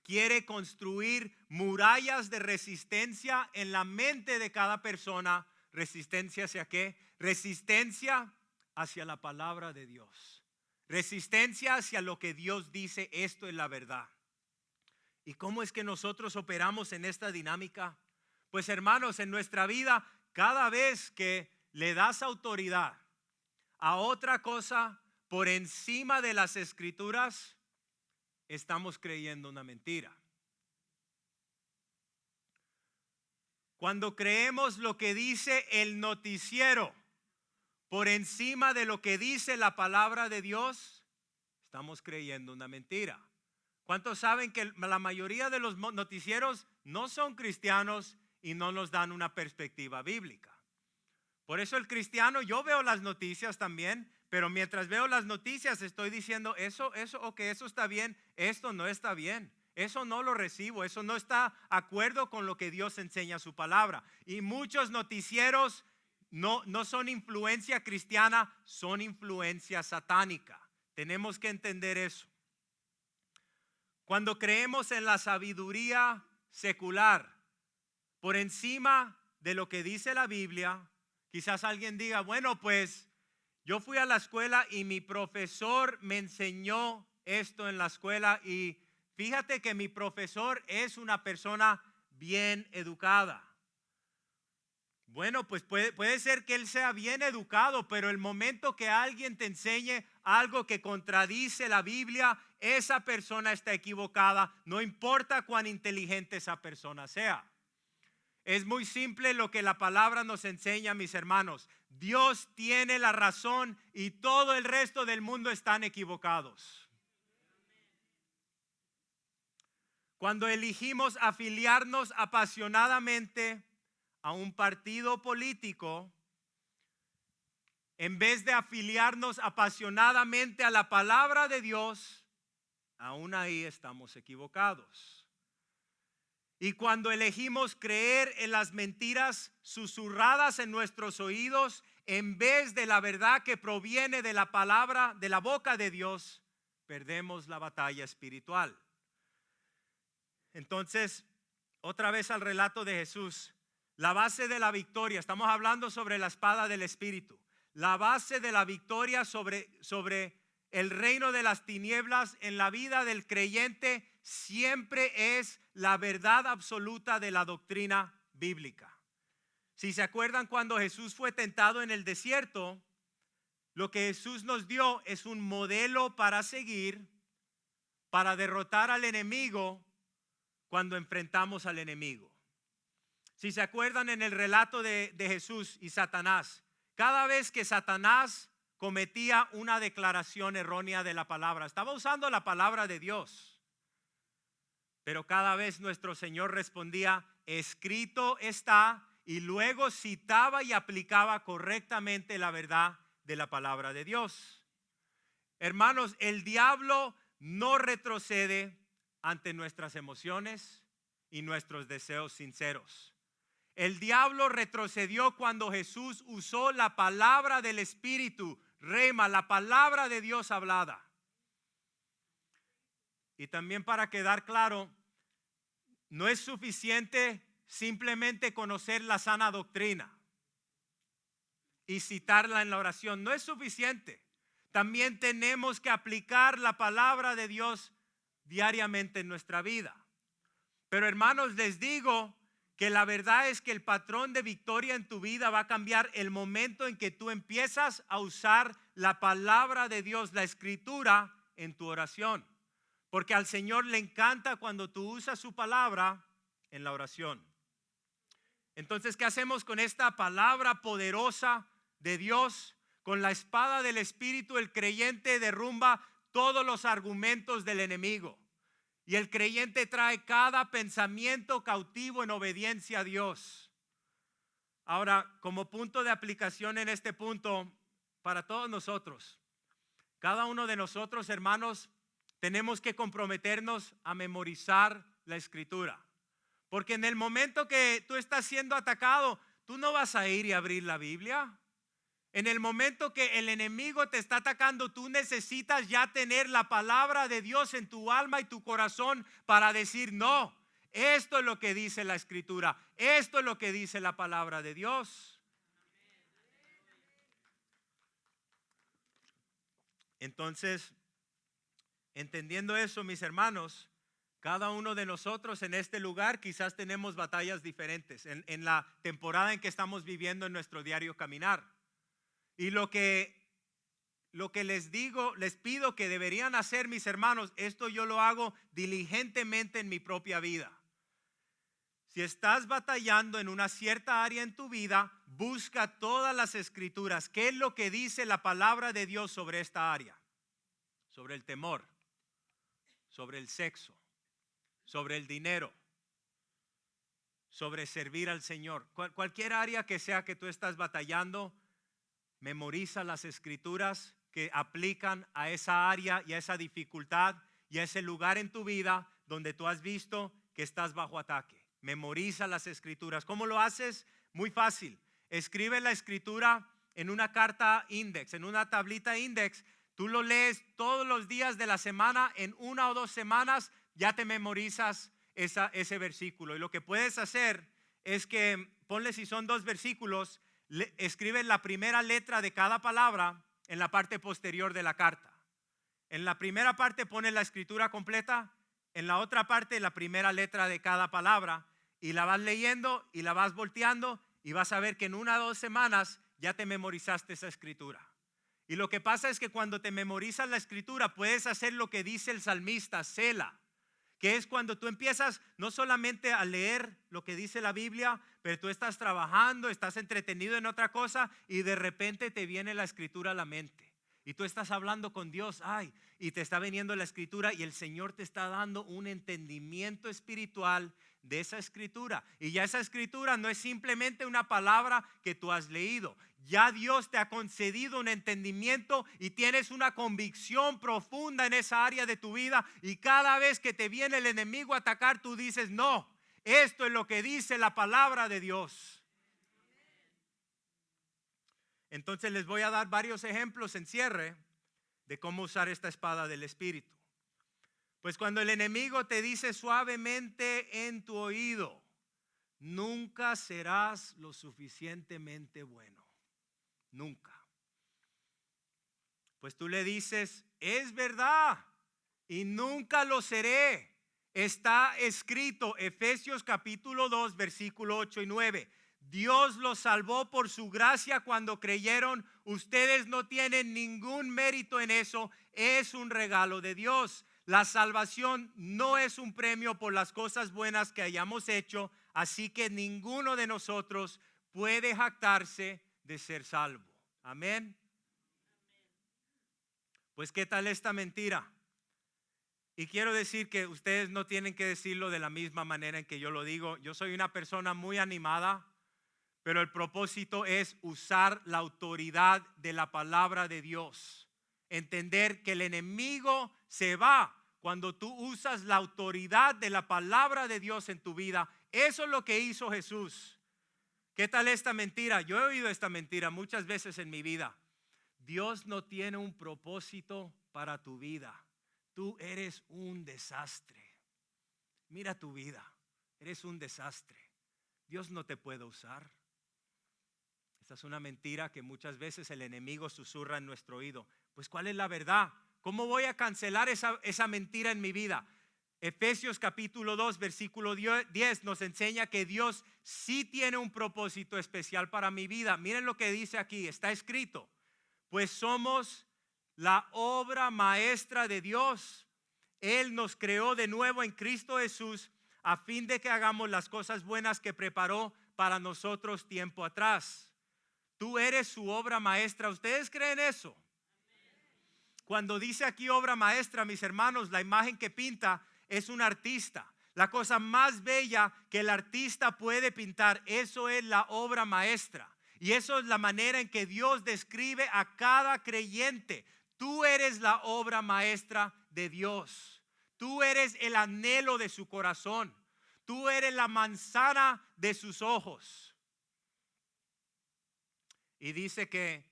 quiere construir murallas de resistencia en la mente de cada persona. ¿Resistencia hacia qué? Resistencia hacia la palabra de Dios. Resistencia hacia lo que Dios dice, esto es la verdad. ¿Y cómo es que nosotros operamos en esta dinámica? Pues hermanos, en nuestra vida, cada vez que le das autoridad a otra cosa por encima de las escrituras, estamos creyendo una mentira. Cuando creemos lo que dice el noticiero por encima de lo que dice la palabra de Dios, estamos creyendo una mentira. ¿Cuántos saben que la mayoría de los noticieros no son cristianos y no nos dan una perspectiva bíblica? Por eso el cristiano, yo veo las noticias también, pero mientras veo las noticias estoy diciendo eso está bien, esto no está bien, eso no lo recibo, eso no está de acuerdo con lo que Dios enseña su palabra. Y muchos noticieros no son influencia cristiana, son influencia satánica. Tenemos que entender eso. Cuando creemos en la sabiduría secular por encima de lo que dice la Biblia, quizás alguien diga, bueno, pues yo fui a la escuela y mi profesor me enseñó esto en la escuela y fíjate que mi profesor es una persona bien educada. Bueno, pues puede ser que él sea bien educado, pero el momento que alguien te enseñe algo que contradice la Biblia, esa persona está equivocada, no importa cuán inteligente esa persona sea. Es muy simple lo que la palabra nos enseña, mis hermanos. Dios tiene la razón y todo el resto del mundo están equivocados. Cuando elegimos afiliarnos apasionadamente a un partido político, en vez de afiliarnos apasionadamente a la palabra de Dios, aún ahí estamos equivocados. Y cuando elegimos creer en las mentiras susurradas en nuestros oídos, en vez de la verdad que proviene de la palabra, de la boca de Dios, perdemos la batalla espiritual. Entonces, otra vez al relato de Jesús. La base de la victoria, estamos hablando sobre la espada del Espíritu. La base de la victoria sobre el reino de las tinieblas en la vida del creyente siempre es la verdad absoluta de la doctrina bíblica. Si se acuerdan cuando Jesús fue tentado en el desierto, lo que Jesús nos dio es un modelo para seguir, para derrotar al enemigo cuando enfrentamos al enemigo. Si se acuerdan en el relato de Jesús y Satanás, cada vez que Satanás cometía una declaración errónea de la palabra, estaba usando la palabra de Dios, pero cada vez nuestro Señor respondía, escrito está, y luego citaba y aplicaba correctamente la verdad de la palabra de Dios. Hermanos, el diablo no retrocede ante nuestras emociones y nuestros deseos sinceros. El diablo retrocedió cuando Jesús usó la palabra del Espíritu, rema, la palabra de Dios hablada. Y también para quedar claro, no es suficiente simplemente conocer la sana doctrina y citarla en la oración. No es suficiente. También tenemos que aplicar la palabra de Dios diariamente en nuestra vida. Pero hermanos, les digo que la verdad es que el patrón de victoria en tu vida va a cambiar el momento en que tú empiezas a usar la palabra de Dios, la escritura, en tu oración. Porque al Señor le encanta cuando tú usas su palabra en la oración. Entonces, ¿qué hacemos con esta palabra poderosa de Dios? Con la espada del Espíritu, el creyente derrumba todos los argumentos del enemigo. Y el creyente trae cada pensamiento cautivo en obediencia a Dios. Ahora, como punto de aplicación en este punto, para todos nosotros, cada uno de nosotros, hermanos, tenemos que comprometernos a memorizar la escritura. Porque en el momento que tú estás siendo atacado, tú no vas a ir y abrir la Biblia. En el momento que el enemigo te está atacando, tú necesitas ya tener la palabra de Dios en tu alma y tu corazón para decir, no, esto es lo que dice la escritura, esto es lo que dice la palabra de Dios. Entonces, entendiendo eso, mis hermanos, cada uno de nosotros en este lugar quizás tenemos batallas diferentes en la temporada en que estamos viviendo en nuestro diario caminar. Y lo que les digo, les pido que deberían hacer, mis hermanos, esto yo lo hago diligentemente en mi propia vida. Si estás batallando en una cierta área en tu vida, busca todas las escrituras. ¿Qué es lo que dice la palabra de Dios sobre esta área? Sobre el temor, sobre el sexo, sobre el dinero, sobre servir al Señor. Cualquier área que sea que tú estás batallando, memoriza las escrituras que aplican a esa área y a esa dificultad y a ese lugar en tu vida donde tú has visto que estás bajo ataque. Memoriza las escrituras. ¿Cómo lo haces? Muy fácil. Escribe la escritura en una carta index, en una tablita index. Tú lo lees todos los días de la semana. En 1 o 2 semanas ya te memorizas ese versículo. Y lo que puedes hacer es que ponle, si son 2 versículos, escribe la primera letra de cada palabra en la parte posterior de la carta. En la primera parte pone la escritura completa, en la otra parte la primera letra de cada palabra, y la vas leyendo y la vas volteando y vas a ver que en 1 o 2 semanas ya te memorizaste esa escritura. Y lo que pasa es que cuando te memorizas la escritura puedes hacer lo que dice el salmista, Sela, que es cuando tú empiezas no solamente a leer lo que dice la Biblia, pero tú estás trabajando, estás entretenido en otra cosa y de repente te viene la escritura a la mente. Y tú estás hablando con Dios, y te está viniendo la escritura y el Señor te está dando un entendimiento espiritual de esa escritura. Y ya esa escritura no es simplemente una palabra que tú has leído. Ya Dios te ha concedido un entendimiento y tienes una convicción profunda en esa área de tu vida. Y cada vez que te viene el enemigo a atacar, tú dices, no, esto es lo que dice la palabra de Dios. Entonces les voy a dar varios ejemplos en cierre de cómo usar esta espada del Espíritu. Pues cuando el enemigo te dice suavemente en tu oído, nunca serás lo suficientemente bueno. Nunca. Pues tú le dices, es verdad, y nunca lo seré. Está escrito, Efesios capítulo 2, versículo 8 y 9. Dios los salvó por su gracia cuando creyeron. Ustedes no tienen ningún mérito en eso. Es un regalo de Dios. La salvación no es un premio por las cosas buenas que hayamos hecho. Así que ninguno de nosotros puede jactarse de ser salvo. Amén. Pues ¿qué tal esta mentira? Y quiero decir que ustedes no tienen que decirlo de la misma manera en que yo lo digo. Yo soy una persona muy animada, pero el propósito es usar la autoridad de la palabra de Dios. Entender que el enemigo se va cuando tú usas la autoridad de la palabra de Dios en tu vida. Eso es lo que hizo Jesús. ¿Qué tal esta mentira? Yo he oído esta mentira muchas veces en mi vida. Dios no tiene un propósito para tu vida. Tú eres un desastre. Mira tu vida. Eres un desastre. Dios no te puede usar. Esta es una mentira que muchas veces el enemigo susurra en nuestro oído. Pues ¿cuál es la verdad? ¿Cómo voy a cancelar esa mentira en mi vida? Efesios capítulo 2, versículo 10 nos enseña que Dios sí tiene un propósito especial para mi vida. Miren lo que dice aquí, está escrito. Pues somos la obra maestra de Dios. Él nos creó de nuevo en Cristo Jesús a fin de que hagamos las cosas buenas que preparó para nosotros tiempo atrás. Tú eres su obra maestra. ¿Ustedes creen eso? Cuando dice aquí obra maestra, mis hermanos, la imagen que pinta es un artista. La cosa más bella que el artista puede pintar, eso es la obra maestra. Y eso es la manera en que Dios describe a cada creyente. Tú eres la obra maestra de Dios. Tú eres el anhelo de su corazón. Tú eres la manzana de sus ojos. Y dice que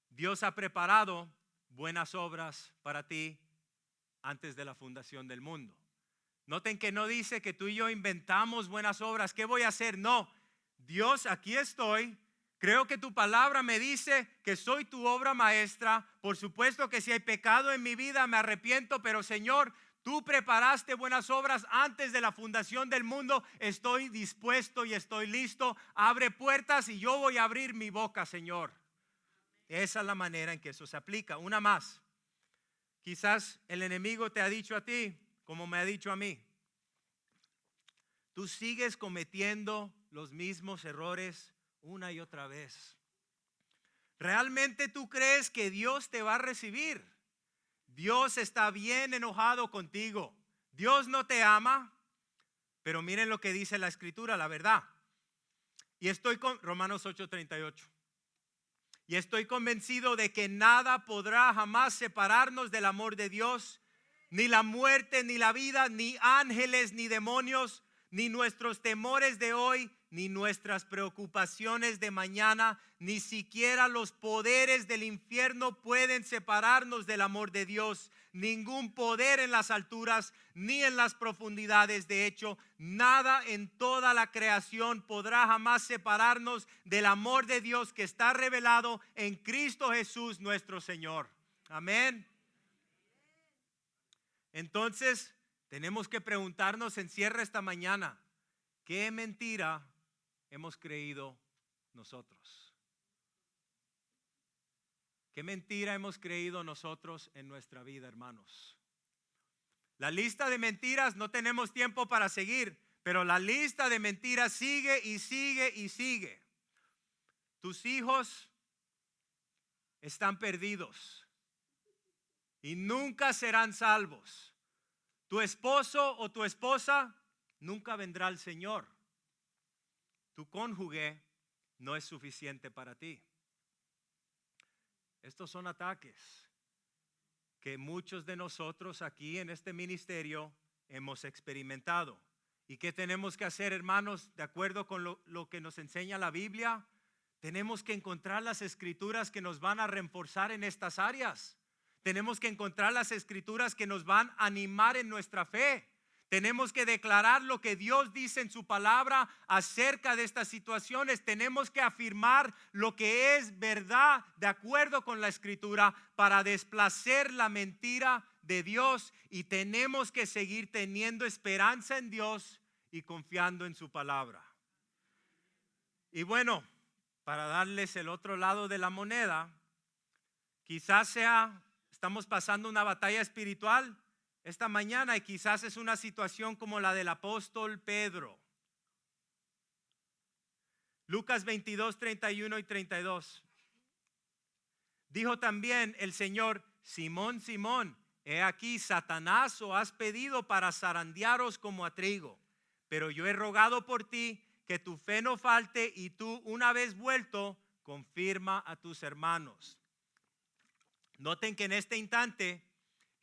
Dios ha preparado buenas obras para ti antes de la fundación del mundo. Noten que no dice que tú y yo inventamos buenas obras. ¿Qué voy a hacer? No. Dios, aquí estoy. Creo que tu palabra me dice que soy tu obra maestra. Por supuesto que si hay pecado en mi vida me arrepiento, pero Señor, tú preparaste buenas obras antes de la fundación del mundo. Estoy dispuesto y estoy listo. Abre puertas y yo voy a abrir mi boca, Señor. Esa es la manera en que eso se aplica. Una más. Quizás el enemigo te ha dicho a ti, como me ha dicho a mí, tú sigues cometiendo los mismos errores una y otra vez. ¿Realmente tú crees que Dios te va a recibir? Dios está bien enojado contigo. Dios no te ama. Pero miren lo que dice la escritura, la verdad. Y estoy con Romanos 8:38. Y estoy convencido de que nada podrá jamás separarnos del amor de Dios, ni la muerte, ni la vida, ni ángeles, ni demonios, ni nuestros temores de hoy, ni nuestras preocupaciones de mañana, ni siquiera los poderes del infierno pueden separarnos del amor de Dios. Ningún poder en las alturas ni en las profundidades. De hecho, nada en toda la creación podrá jamás separarnos del amor de Dios que está revelado en Cristo Jesús nuestro Señor. Amén. Entonces, tenemos que preguntarnos en cierre esta mañana, ¿qué mentira hemos creído nosotros? ¿Qué mentira hemos creído nosotros en nuestra vida, hermanos? La lista de mentiras no tenemos tiempo para seguir, pero la lista de mentiras sigue y sigue y sigue. Tus hijos están perdidos y nunca serán salvos. Tu esposo o tu esposa nunca vendrá al Señor. Tu cónyuge no es suficiente para ti. Estos son ataques que muchos de nosotros aquí en este ministerio hemos experimentado. ¿Y qué tenemos que hacer, hermanos? De acuerdo con lo que nos enseña la Biblia, tenemos que encontrar las escrituras que nos van a reforzar en estas áreas. Tenemos que encontrar las escrituras que nos van a animar en nuestra fe. Tenemos que declarar lo que Dios dice en su palabra acerca de estas situaciones. Tenemos que afirmar lo que es verdad de acuerdo con la Escritura para desplacer la mentira de Dios. Y tenemos que seguir teniendo esperanza en Dios y confiando en su palabra. Y bueno, para darles el otro lado de la moneda, quizás estamos pasando una batalla espiritual esta mañana y quizás es una situación como la del apóstol Pedro. Lucas 22, 31 y 32. Dijo también el Señor: Simón, Simón, he aquí Satanás os has pedido para zarandearos como a trigo, pero yo he rogado por ti que tu fe no falte, y tú, una vez vuelto, confirma a tus hermanos. Noten que en este instante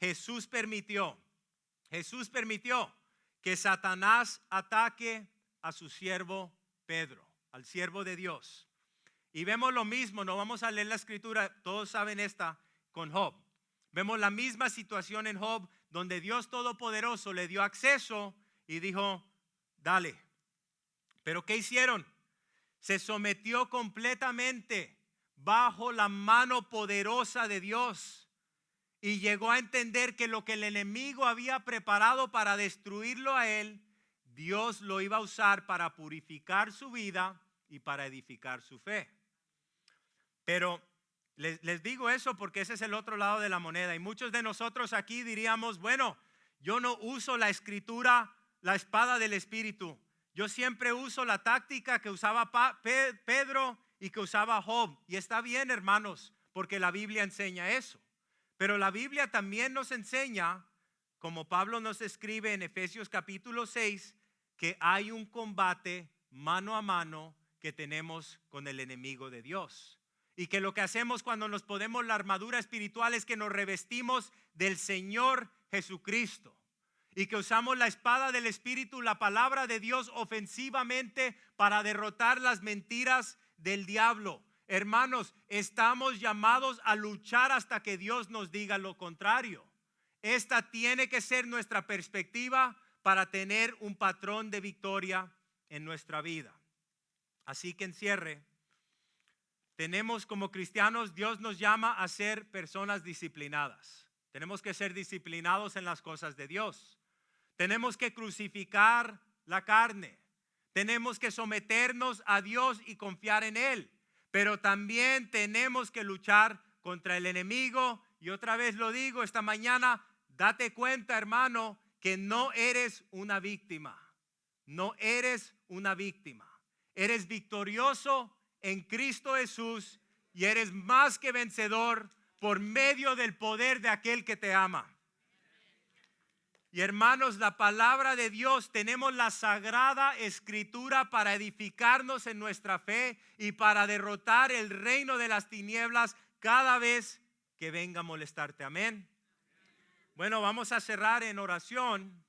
Jesús permitió que Satanás ataque a su siervo Pedro, al siervo de Dios. Y vemos lo mismo, no vamos a leer la escritura, todos saben esta, con Job. Vemos la misma situación en Job, donde Dios Todopoderoso le dio acceso y dijo: dale. Pero ¿qué hicieron? Se sometió completamente bajo la mano poderosa de Dios. Y llegó a entender que lo que el enemigo había preparado para destruirlo a él, Dios lo iba a usar para purificar su vida y para edificar su fe. Pero les digo eso porque ese es el otro lado de la moneda. Y muchos de nosotros aquí diríamos: bueno, yo no uso la escritura, la espada del Espíritu. Yo siempre uso la táctica que usaba Pedro y que usaba Job. Y está bien, hermanos, porque la Biblia enseña eso. Pero la Biblia también nos enseña, como Pablo nos escribe en Efesios capítulo 6, que hay un combate mano a mano que tenemos con el enemigo de Dios. Y que lo que hacemos cuando nos ponemos la armadura espiritual es que nos revestimos del Señor Jesucristo. Y que usamos la espada del Espíritu, la palabra de Dios, ofensivamente para derrotar las mentiras del diablo. Hermanos, estamos llamados a luchar hasta que Dios nos diga lo contrario. Esta tiene que ser nuestra perspectiva para tener un patrón de victoria en nuestra vida. Así que en cierre, tenemos como cristianos, Dios nos llama a ser personas disciplinadas. Tenemos que ser disciplinados en las cosas de Dios. Tenemos que crucificar la carne. Tenemos que someternos a Dios y confiar en Él. Pero también tenemos que luchar contra el enemigo. Y otra vez lo digo esta mañana: date cuenta, hermano, que no eres una víctima. No eres una víctima. Eres victorioso en Cristo Jesús y eres más que vencedor por medio del poder de aquel que te ama. Y hermanos, la palabra de Dios, tenemos la sagrada escritura para edificarnos en nuestra fe y para derrotar el reino de las tinieblas cada vez que venga a molestarte. Amén. Bueno, vamos a cerrar en oración.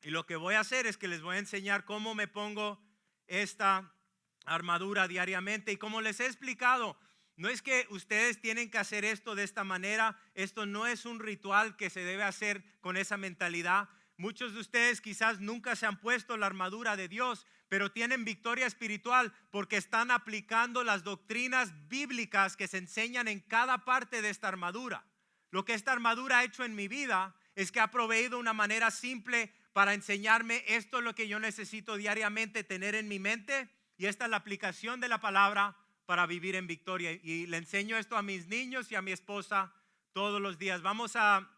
Y lo que voy a hacer es que les voy a enseñar cómo me pongo esta armadura diariamente. Y como les he explicado, no es que ustedes tienen que hacer esto de esta manera. Esto no es un ritual que se debe hacer con esa mentalidad. Muchos de ustedes quizás nunca se han puesto la armadura de Dios, pero tienen victoria espiritual porque están aplicando las doctrinas bíblicas que se enseñan en cada parte de esta armadura. Lo que esta armadura ha hecho en mi vida es que ha proveído una manera simple para enseñarme: esto es lo que yo necesito diariamente tener en mi mente, y esta es la aplicación de la palabra para vivir en victoria. Y le enseño esto a mis niños y a mi esposa todos los días. Vamos a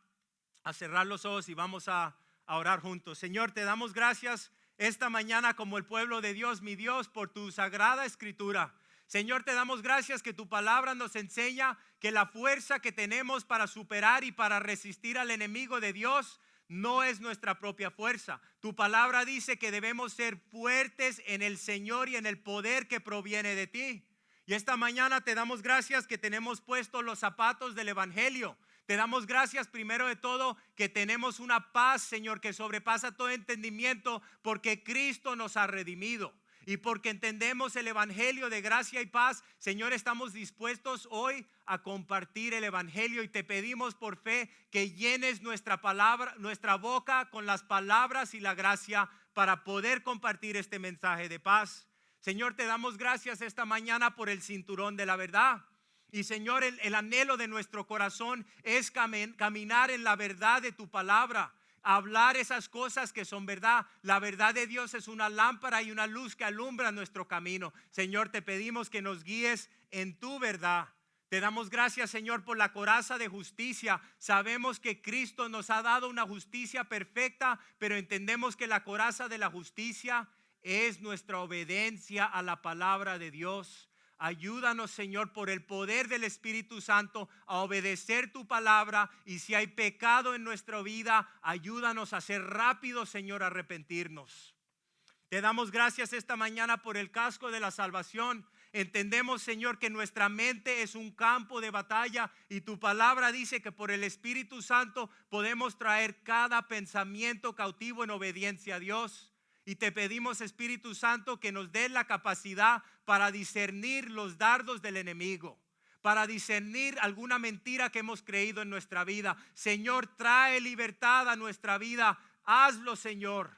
cerrar los ojos y vamos a orar juntos. Señor, te damos gracias esta mañana como el pueblo de Dios, mi Dios, por tu sagrada escritura. Señor, te damos gracias que tu palabra nos enseña que la fuerza que tenemos para superar y para resistir al enemigo de Dios no es nuestra propia fuerza. Tu palabra dice que debemos ser fuertes en el Señor y en el poder que proviene de ti. Y esta mañana te damos gracias que tenemos puestos los zapatos del evangelio. Te damos gracias primero de todo que tenemos una paz, Señor, que sobrepasa todo entendimiento porque Cristo nos ha redimido. Y porque entendemos el evangelio de gracia y paz, Señor, estamos dispuestos hoy a compartir el evangelio y te pedimos por fe que llenes nuestra palabra, nuestra boca con las palabras y la gracia para poder compartir este mensaje de paz. Señor, te damos gracias esta mañana por el cinturón de la verdad. Y Señor, el anhelo de nuestro corazón es caminar en la verdad de tu palabra. Hablar esas cosas que son verdad. La verdad de Dios es una lámpara y una luz que alumbra nuestro camino. Señor, te pedimos que nos guíes en tu verdad. Te damos gracias, Señor, por la coraza de justicia. Sabemos que Cristo nos ha dado una justicia perfecta, pero entendemos que la coraza de la justicia es nuestra obediencia a la palabra de Dios. Ayúdanos, Señor, por el poder del Espíritu Santo a obedecer tu palabra, y si hay pecado en nuestra vida, ayúdanos a ser rápidos, Señor, a arrepentirnos. Te damos gracias esta mañana por el casco de la salvación. Entendemos, Señor, que nuestra mente es un campo de batalla y tu palabra dice que por el Espíritu Santo podemos traer cada pensamiento cautivo en obediencia a Dios. Y te pedimos, Espíritu Santo, que nos dé la capacidad para discernir los dardos del enemigo, para discernir alguna mentira que hemos creído en nuestra vida. Señor, trae libertad a nuestra vida. Hazlo, Señor.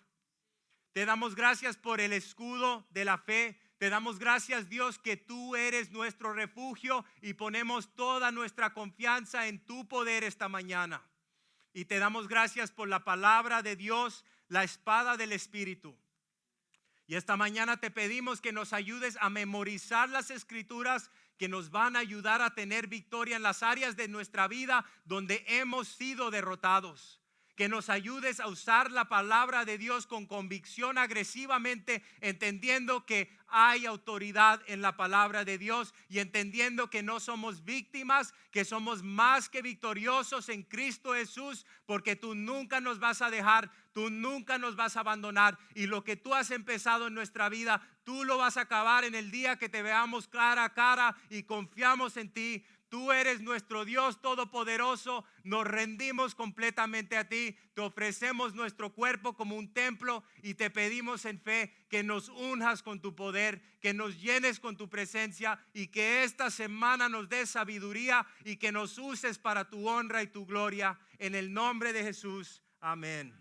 Te damos gracias por el escudo de la fe. Te damos gracias, Dios, que tú eres nuestro refugio y ponemos toda nuestra confianza en tu poder esta mañana. Y te damos gracias por la palabra de Dios, la espada del Espíritu. Y esta mañana te pedimos que nos ayudes a memorizar las escrituras que nos van a ayudar a tener victoria en las áreas de nuestra vida donde hemos sido derrotados. Que nos ayudes a usar la palabra de Dios con convicción agresivamente, entendiendo que hay autoridad en la palabra de Dios y entendiendo que no somos víctimas, que somos más que victoriosos en Cristo Jesús, porque tú nunca nos vas a dejar, tú nunca nos vas a abandonar, y lo que tú has empezado en nuestra vida, tú lo vas a acabar en el día que te veamos cara a cara y confiamos en ti. Tú eres nuestro Dios todopoderoso, nos rendimos completamente a ti, te ofrecemos nuestro cuerpo como un templo y te pedimos en fe que nos unjas con tu poder, que nos llenes con tu presencia y que esta semana nos des sabiduría y que nos uses para tu honra y tu gloria. En el nombre de Jesús, amén.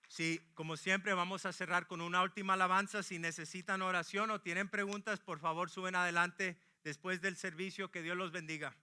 Sí, como siempre vamos a cerrar con una última alabanza. Si necesitan oración o tienen preguntas, por favor suben adelante después del servicio. Que Dios los bendiga.